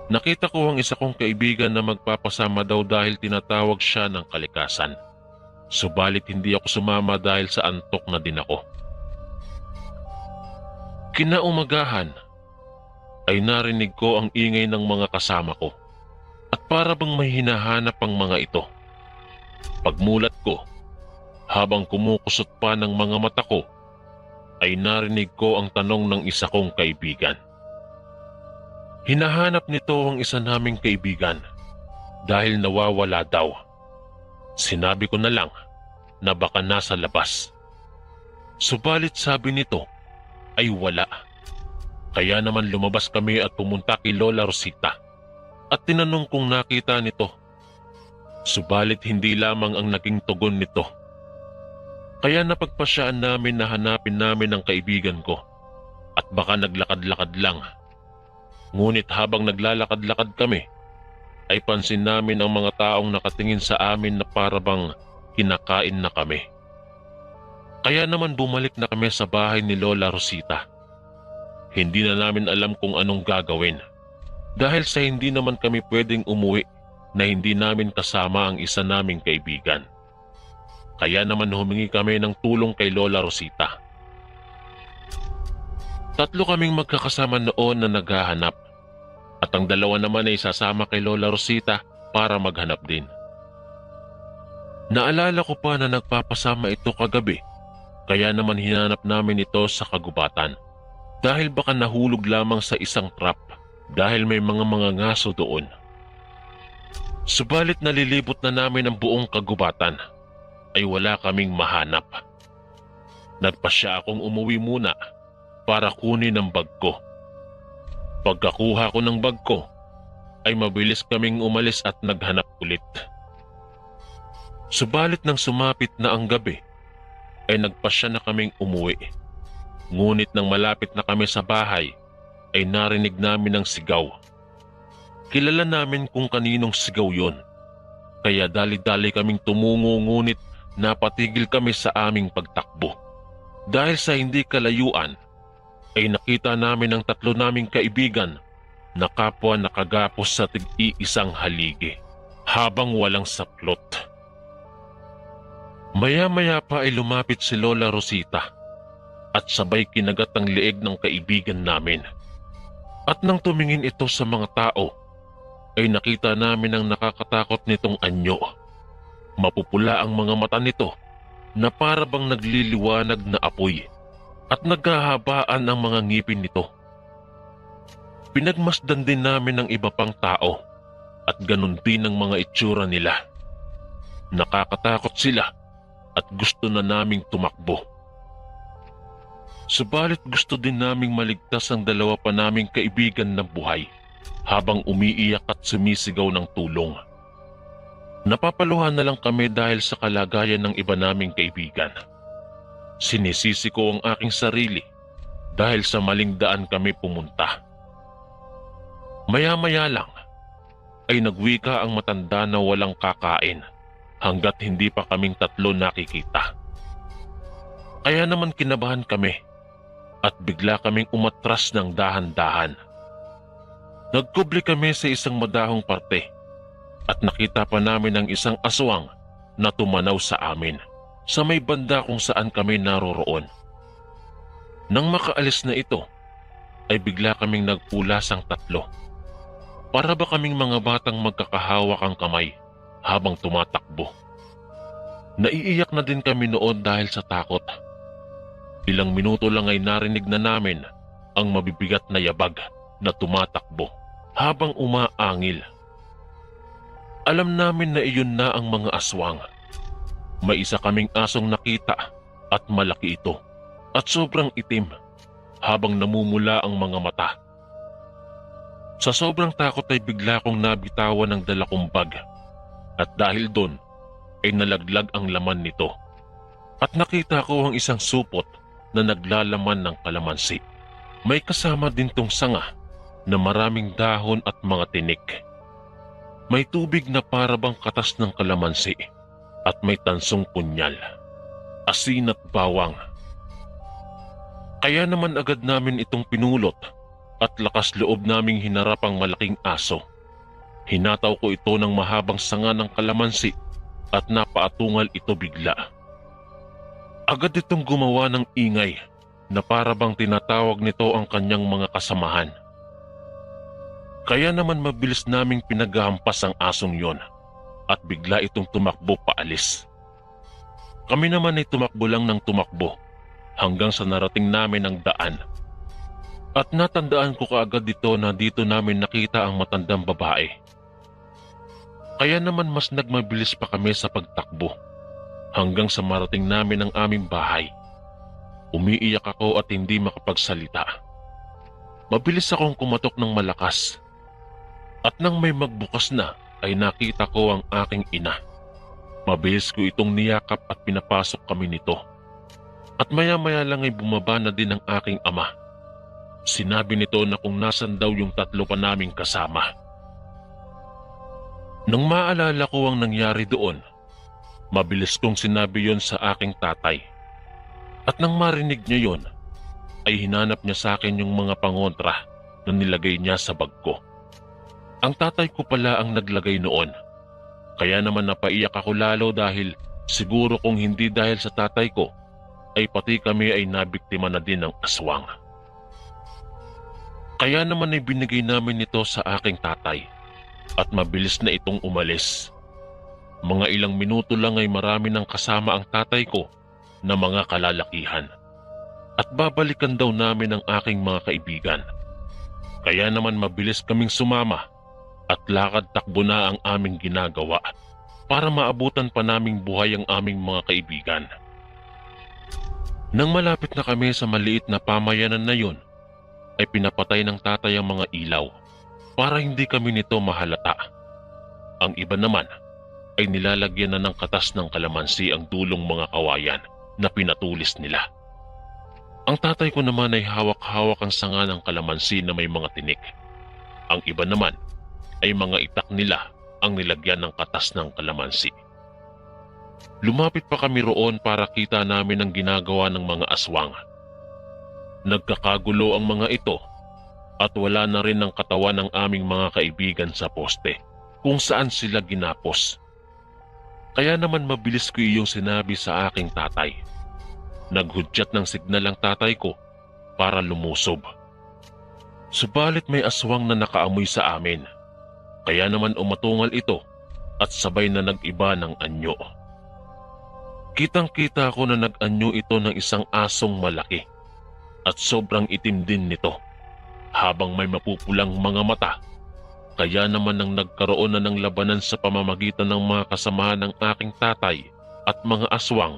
Nakita ko ang isa kong kaibigan na magpapasama daw dahil tinatawag siya ng kalikasan. Subalit hindi ako sumama dahil sa antok na din ako. Kinaumagahan ay narinig ko ang ingay ng mga kasama ko at para bang may hinahanap ang mga ito. Pagmulat ko, habang kumukusot pa ng mga mata ko, ay narinig ko ang tanong ng isa kong kaibigan. Hinahanap nito ang isa naming kaibigan dahil nawawala daw. Sinabi ko na lang na baka nasa labas. Subalit sabi nito ay wala. Kaya naman lumabas kami at pumunta kay Lola Rosita at tinanong kung nakita nito. Subalit hindi lamang ang naging tugon nito. Kaya napagpasyaan namin na hanapin namin ang kaibigan ko at baka naglakad-lakad lang. Ngunit habang naglalakad-lakad kami, ay pansin namin ang mga taong nakatingin sa amin na para bang kinakain na kami. Kaya naman bumalik na kami sa bahay ni Lola Rosita. Hindi na namin alam kung anong gagawin dahil sa hindi naman kami pwedeng umuwi na hindi namin kasama ang isa naming kaibigan. Kaya naman humingi kami ng tulong kay Lola Rosita. 3 kaming magkakasama noon na naghahanap at ang 2 naman ay sasama kay Lola Rosita para maghanap din. Naalala ko pa na nagpapasama ito kagabi kaya naman hinanap namin ito sa kagubatan. Dahil baka nahulog lamang sa isang trap dahil may mga ngaso doon. Subalit nalilibot na namin ang buong kagubatan ay wala kaming mahanap. Nagpasya akong umuwi muna para kunin ang bag ko. Pagkakuha ko ng bag ko ay mabilis kaming umalis at naghanap ulit. Subalit nang sumapit na ang gabi ay nagpasya na kaming umuwi. Ngunit nang malapit na kami sa bahay, ay narinig namin ang sigaw. Kilala namin kung kaninong sigaw yon. Kaya dali-dali kaming tumungo ngunit napatigil kami sa aming pagtakbo. Dahil sa hindi kalayuan, ay nakita namin ang 3 naming kaibigan na kapwa nakagapos sa tig-iisang haligi habang walang saplot. Maya-maya pa ay lumapit si Lola Rosita at sabay kinagat ang leeg ng kaibigan namin. At nang tumingin ito sa mga tao, ay nakita namin ang nakakatakot nitong anyo. Mapupula ang mga mata nito na para bang nagliliwanag na apoy at naghahabaan ang mga ngipin nito. Pinagmasdan din namin ng iba pang tao at ganun din ang mga itsura nila. Nakakatakot sila at gusto na naming tumakbo. Subalit gusto din naming maligtas ang 2 pa naming kaibigan na buhay habang umiiyak at sumisigaw ng tulong. Napapaluhan na lang kami dahil sa kalagayan ng iba naming kaibigan. Sinisisi ko ang aking sarili dahil sa maling daan kami pumunta. Maya-maya lang ay nagwika ang matanda na walang kakain hanggat hindi pa kaming 3 nakikita. Kaya naman kinabahan kami at bigla kaming umatras ng dahan-dahan. Nagkubli kami sa isang madahong parte at nakita pa namin ang isang aswang na tumanaw sa amin sa may banda kung saan kami naroroon. Nang makaalis na ito, ay bigla kaming nagpulasang 3. Para ba kaming mga batang magkakahawak ang kamay habang tumatakbo. Naiiyak na din kami noon dahil sa takot. Ilang minuto lang ay narinig na namin ang mabibigat na yabag na tumatakbo habang umaangil. Alam namin na iyon na ang mga aswang. May isa kaming asong nakita at malaki ito at sobrang itim habang namumula ang mga mata. Sa sobrang takot ay bigla kong nabitawan ng dala kong bag at dahil doon ay nalaglag ang laman nito at nakita ko ang isang supot na naglalaman ng kalamansi. May kasama din tong sanga na maraming dahon at mga tinik. May tubig na parabang katas ng kalamansi at may tansong punyal, asin at bawang. Kaya naman agad namin itong pinulot at lakas loob naming hinarap ang malaking aso. Hinataw ko ito ng mahabang sanga ng kalamansi at napaatungal ito bigla. Agad itong gumawa ng ingay na parabang tinatawag nito ang kanyang mga kasamahan. Kaya naman mabilis naming pinaghahampas ang asong yon at bigla itong tumakbo paalis. Kami naman ay tumakbo lang ng tumakbo hanggang sa narating namin ang daan. At natandaan ko kaagad dito na dito namin nakita ang matandang babae. Kaya naman mas nagmabilis pa kami sa pagtakbo hanggang sa marating namin ang aming bahay. Umiiyak ako at hindi makapagsalita. Mabilis akong kumatok ng malakas. At nang may magbukas na ay nakita ko ang aking ina. Mabilis ko itong niyakap at pinapasok kami nito. At maya-maya lang ay bumaba na din ang aking ama. Sinabi nito na kung nasan daw yung tatlo pa naming kasama. Nang maalala ko ang nangyari doon, mabilis kong sinabi yon sa aking tatay. At nang marinig niya yon, ay hinanap niya sa akin yung mga pangontra na nilagay niya sa bag ko. Ang tatay ko pala ang naglagay noon. Kaya naman napaiyak ako lalo dahil siguro kung hindi dahil sa tatay ko, ay pati kami ay nabiktima na din ng aswang. Kaya naman ay binigay namin ito sa aking tatay at mabilis na itong umalis. Mga ilang minuto lang ay marami ng kasama ang tatay ko na mga kalalakihan. At babalikan daw namin ang aking mga kaibigan. Kaya naman mabilis kaming sumama at lakad takbo na ang aming ginagawa para maabutan pa naming buhay ang aming mga kaibigan. Nang malapit na kami sa maliit na pamayanan na yun, ay pinapatay ng tatay ang mga ilaw para hindi kami nito mahalata. Ang iba naman ay nilalagyan na ng katas ng kalamansi ang dulong mga kawayan na pinatulis nila. Ang tatay ko naman ay hawak-hawak ang sanga ng kalamansi na may mga tinik. Ang iba naman ay mga itak nila ang nilagyan ng katas ng kalamansi. Lumapit pa kami roon para kita namin ang ginagawa ng mga aswang. Nagkakagulo ang mga ito at wala na rin ang katawan ng aming mga kaibigan sa poste kung saan sila ginapos. Kaya naman mabilis ko iyong sinabi sa aking tatay. Naghudyat ng signal ang tatay ko para lumusob. Subalit may aswang na nakaamoy sa amin. Kaya naman umatungal ito at sabay na nag-iba ng anyo. Kitang-kita ko na nag-anyo ito ng isang asong malaki at sobrang itim din nito habang may mapupulang mga mata. Kaya naman nang nagkaroon na ng labanan sa pamamagitan ng mga kasamahan ng aking tatay at mga aswang,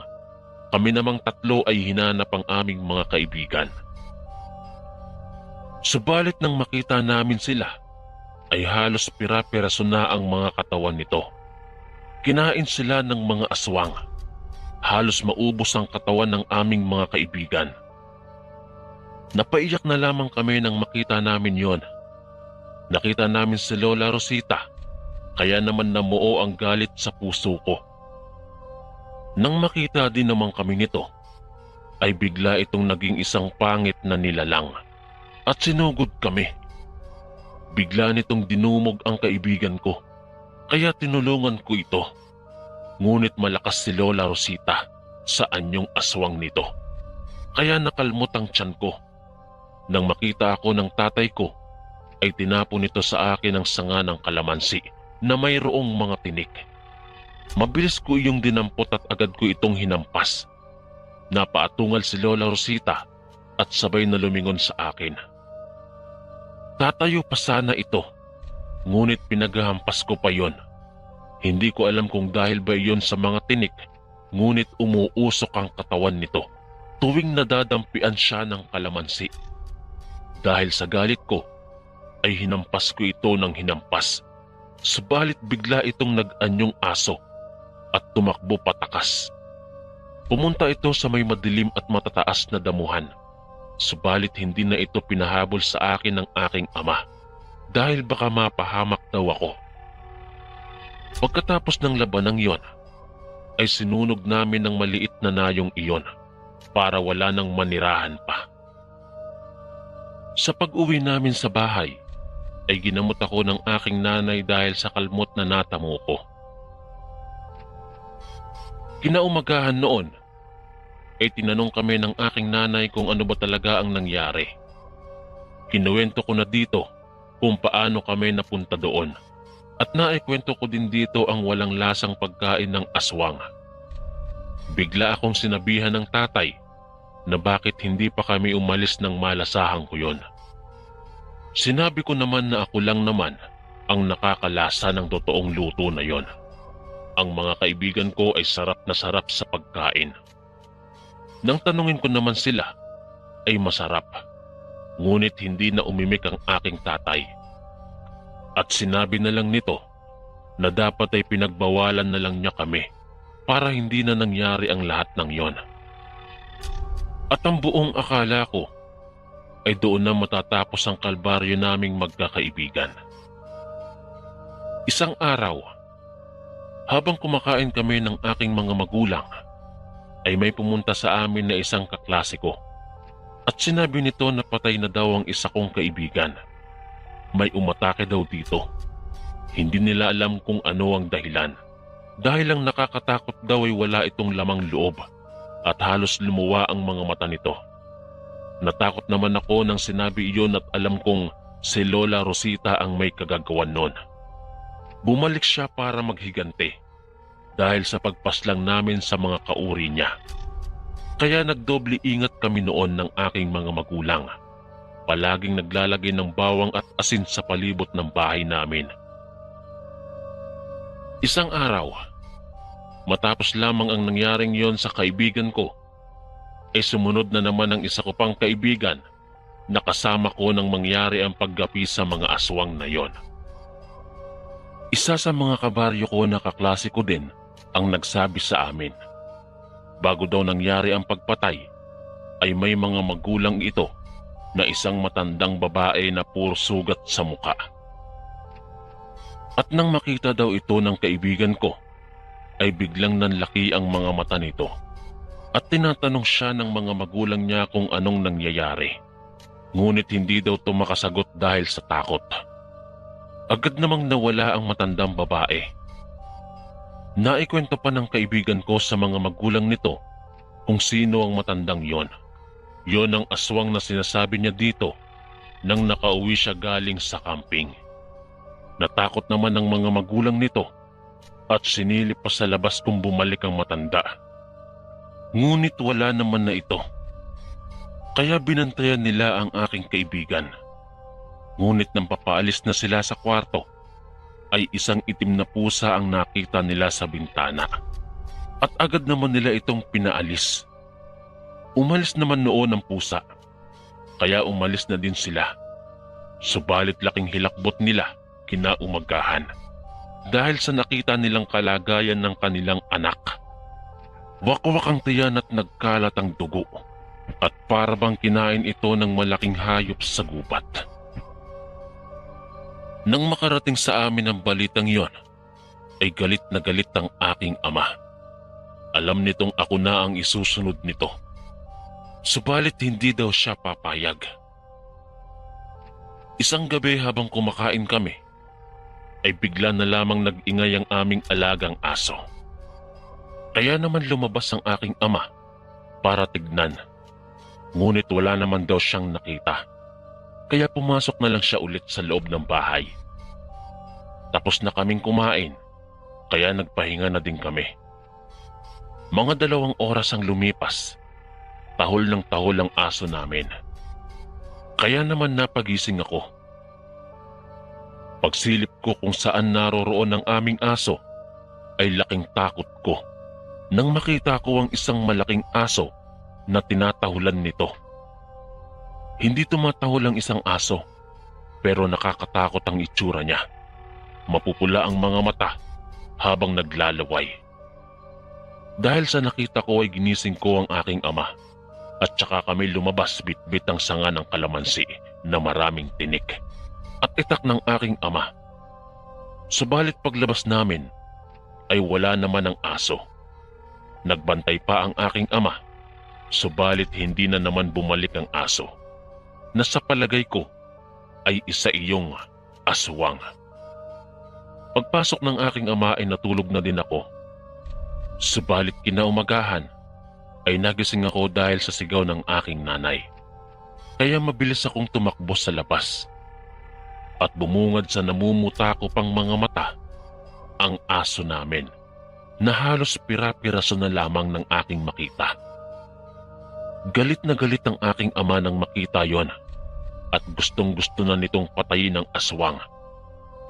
kami namang tatlo ay hinanap ang aming mga kaibigan. Subalit nang makita namin sila, ay halos pira-piraso na ang mga katawan nito. Kinain sila ng mga aswang. Halos maubos ang katawan ng aming mga kaibigan. Napaiyak na lamang kami nang makita namin yon. Nakita namin si Lola Rosita, kaya naman namuo ang galit sa puso ko. Nang makita din naman kami nito, ay bigla itong naging isang pangit na nilalang at sinugod kami. Bigla nitong dinumog ang kaibigan ko, kaya tinulungan ko ito. Ngunit malakas si Lola Rosita sa anyong aswang nito, kaya nakalmot ang tiyan ko. Nang makita ako ng tatay ko, ay tinapon nito sa akin ang sanga ng kalamansi na mayroong mga tinik. Mabilis ko iyong dinampot at agad ko itong hinampas. Napaatungal si Lola Rosita at sabay na lumingon sa akin. Tatayo pa sana ito, ngunit pinaghahampas ko pa yon. Hindi ko alam kung dahil ba iyon sa mga tinik, ngunit umuusok ang katawan nito tuwing nadadampian siya ng kalamansi. Dahil sa galit ko, ay hinampas ko ito ng hinampas. Subalit bigla itong nag-anyong aso at tumakbo patakas. Pumunta ito sa may madilim at matataas na damuhan. Subalit hindi na ito pinahabol sa akin ng aking ama dahil baka mapahamak daw ako. Pagkatapos ng labanang iyon, ay sinunog namin ng maliit na nayong iyon para wala nang manirahan pa. Sa pag-uwi namin sa bahay, ay ginamot ako ng aking nanay dahil sa kalmot na natamo ko. Kinaumagahan noon, ay tinanong kami ng aking nanay kung ano ba talaga ang nangyari. Kinuwento ko na dito kung paano kami napunta doon. At naikwento ko din dito ang walang lasang pagkain ng aswang. Bigla akong sinabihan ng tatay na bakit hindi pa kami umalis ng malasahan ko yon. Sinabi ko naman na ako lang naman ang nakakalasa ng totoong luto na yon. Ang mga kaibigan ko ay sarap na sarap sa pagkain. Nang tanungin ko naman sila, ay masarap. Ngunit hindi na umimik ang aking tatay. At sinabi na lang nito na dapat ay pinagbawalan na lang niya kami para hindi na nangyari ang lahat ng yon. At ang buong akala ko ay doon na matatapos ang kalbaryo naming magkakaibigan. Isang araw, habang kumakain kami ng aking mga magulang, ay may pumunta sa amin na isang kaklase ko. At sinabi nito na patay na daw ang isa kong kaibigan. May umatake daw dito. Hindi nila alam kung ano ang dahilan. Dahil ang nakakatakot daw ay wala itong lamang loob at halos lumuwa ang mga mata nito. Natakot naman ako nang sinabi iyon at alam kong si Lola Rosita ang may kagagawan noon. Bumalik siya para maghigante dahil sa pagpaslang namin sa mga kauri niya. Kaya nagdoble ingat kami noon ng aking mga magulang. Palaging naglalagay ng bawang at asin sa palibot ng bahay namin. Isang araw, matapos lamang ang nangyaring yon sa kaibigan ko, ay sumunod na naman ang isa ko pang kaibigan na kasama ko nang mangyari ang paggapi sa mga aswang na yon. Isa sa mga kabaryo ko na kaklase ko din ang nagsabi sa amin. Bago daw nangyari ang pagpatay, ay may mga magulang ito na isang matandang babae na puro sugat sa muka. At nang makita daw ito ng kaibigan ko, ay biglang nanlaki ang mga mata nito. At tinatanong siya ng mga magulang niya kung anong nangyayari. Ngunit hindi daw ito makasagot dahil sa takot. Agad namang nawala ang matandang babae. Naikwento pa ng kaibigan ko sa mga magulang nito kung sino ang matandang yon. Yon ang aswang na sinasabi niya dito nang nakauwi siya galing sa camping. Natakot naman ang mga magulang nito at sinilip pa sa labas kung bumalik ang matanda. Ngunit wala naman na ito. Kaya binantayan nila ang aking kaibigan. Ngunit nang papaalis na sila sa kwarto, ay isang itim na pusa ang nakita nila sa bintana. At agad naman nila itong pinaalis. Umalis naman noon ang pusa, kaya umalis na din sila. Subalit laking hilakbot nila kinaumagahan dahil sa nakita nilang kalagayan ng kanilang anak. Wakwak ang tiyan at nagkalat ang dugo at parabang kinain ito ng malaking hayop sa gubat. Nang makarating sa amin ang balitang iyon, ay galit na galit ang aking ama. Alam nitong ako na ang isusunod nito. Subalit hindi daw siya papayag. Isang gabi habang kumakain kami, ay bigla na lamang nag-ingay ang aming alagang aso. Kaya naman lumabas ang aking ama para tignan. Ngunit wala naman daw siyang nakita. Kaya pumasok na lang siya ulit sa loob ng bahay. Tapos na kaming kumain, kaya nagpahinga na din kami. Mga 2 oras ang lumipas. Tahol ng tahol ang aso namin. Kaya naman napagising ako. Pagsilip ko kung saan naroroon ang aming aso, ay laking takot ko nang makita ko ang isang malaking aso na tinatahulan nito. Hindi tumatahol ang isang aso, pero nakakatakot ang itsura niya. Mapupula ang mga mata habang naglalaway. Dahil sa nakita ko ay ginising ko ang aking ama at saka kami lumabas bitbit ang sanga ng kalamansi na maraming tinik. at itak ng aking ama. Subalit paglabas namin ay wala naman ang aso. Nagbantay pa ang aking ama, subalit hindi na naman bumalik ang aso, na sa palagay ko ay isa iyong aswang. Pagpasok ng aking ama ay natulog na din ako. Subalit kinaumagahan ay nagising ako dahil sa sigaw ng aking nanay. Kaya mabilis akong tumakbo sa labas. At bumungad sa namumuta ko pang mga mata ang aso namin na halos pira-piraso na lamang ng aking makita. Galit na galit ang aking ama nang makita yon at gustong-gusto na nitong patayin ang aswang.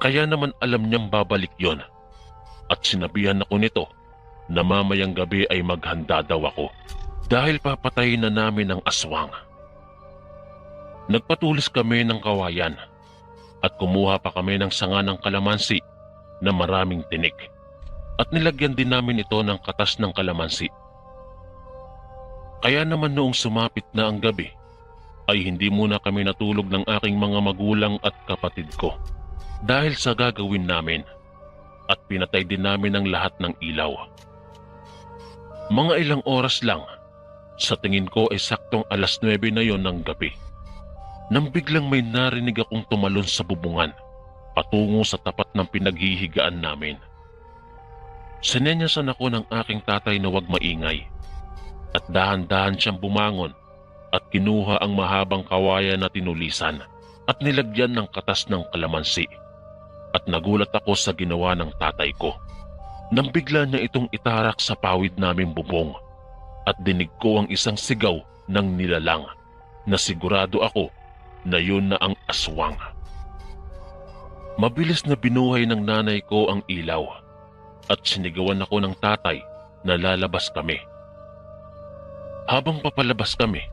Kaya naman alam niyang babalik yon at sinabihan ako nito na mamayang gabi ay maghanda daw ako dahil papatayin na namin ang aswang. Nagpatulis kami ng kawayan at kumuha pa kami ng sanga ng kalamansi na maraming tinik at nilagyan din namin ito ng katas ng kalamansi. Kaya naman noong sumapit na ang gabi ay hindi muna kami natulog ng aking mga magulang at kapatid ko dahil sa gagawin namin at pinatay din namin ang lahat ng ilaw. Mga ilang oras lang, sa tingin ko ay saktong 9:00 na yon ng gabi, nang biglang may narinig akong tumalon sa bubungan patungo sa tapat ng pinaghihigaan namin. Sinenyasan ako ng aking tatay na huwag maingay at dahan-dahan siyang bumangon at kinuha ang mahabang kawayan na tinulisan at nilagyan ng katas ng kalamansi. At nagulat ako sa ginawa ng tatay ko nang bigla niya itong itarak sa pawid naming bubong at dinig ko ang isang sigaw ng nilalang na sigurado ako na yun na ang aswang. Mabilis na binuhay ng nanay ko ang ilaw at sinigawan ako ng tatay na lalabas kami. Habang papalabas kami,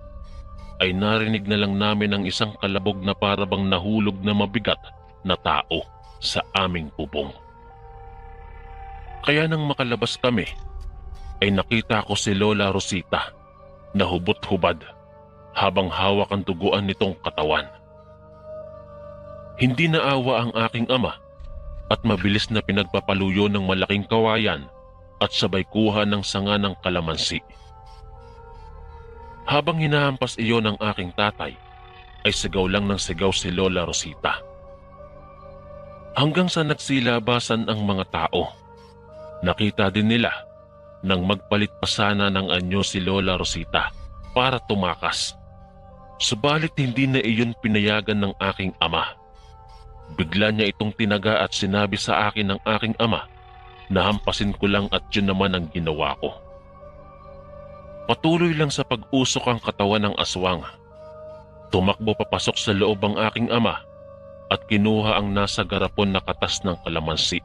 ay narinig na lang namin ang isang kalabog na parabang nahulog na mabigat na tao sa aming bubong. Kaya nang makalabas kami, ay nakita ko si Lola Rosita na hubot-hubad habang hawak ang duguan nitong katawan. Hindi naawa ang aking ama at mabilis na pinagpapaluyo ng malaking kawayan at sabay kuha ng sanga ng kalamansi. Habang hinahampas iyon ng aking tatay, ay sigaw lang ng sigaw si Lola Rosita. Hanggang sa nagsilabasan ang mga tao. Nakita din nila nang magpalit pa sana ng anyo si Lola Rosita para tumakas. Subalit hindi na iyon pinayagan ng aking ama. Bigla niya itong tinaga at sinabi sa akin ng aking ama na hampasin ko lang at yun naman ang ginawa ko. Patuloy lang sa pag-usok ang katawan ng aswang. Tumakbo papasok sa loob ang aking ama at kinuha ang nasa garapon na katas ng kalamansi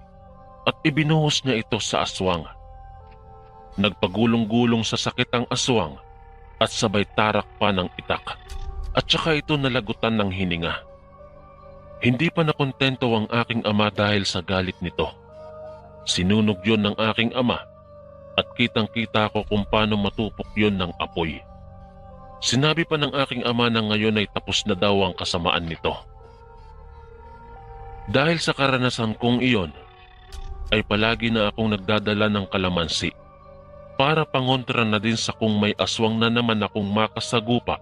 at ibinuhos niya ito sa aswang. Nagpagulong-gulong sa sakit ang aswang at sabay tarak pa ng itak at saka ito nalagutan ng hininga. Hindi pa nakontento ang aking ama dahil sa galit nito. Sinunog yon ng aking ama at kitang-kita ko kung paano matupok yon ng apoy. Sinabi pa ng aking ama na ngayon ay tapos na daw ang kasamaan nito. Dahil sa karanasan kong iyon, ay palagi na akong nagdadala ng kalamansi para pangontra na din sa kung may aswang na naman akong makasagupa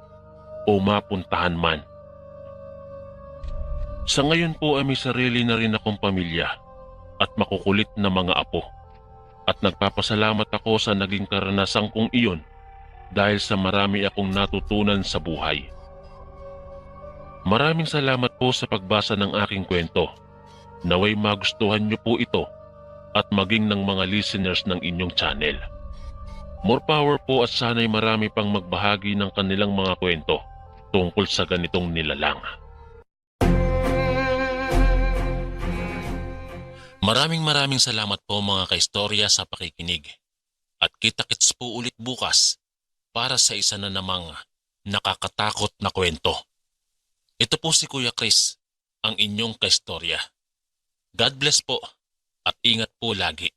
o mapuntahan man. Sa ngayon po ay may sarili na rin akong pamilya at makukulit na mga apo at nagpapasalamat ako sa naging karanasan kong iyon dahil sa marami akong natutunan sa buhay. Maraming salamat po sa pagbasa ng aking kwento. Naway magustuhan niyo po ito at maging ng mga listeners ng inyong channel. More power po at sana'y marami pang magbahagi ng kanilang mga kwento tungkol sa ganitong nilalang. Maraming salamat po mga kaistorya sa pakikinig. At kita-kits po ulit bukas para sa isa na namang nakakatakot na kwento. Ito po si Kuya Chris, ang inyong kaistorya. God bless po at ingat po lagi.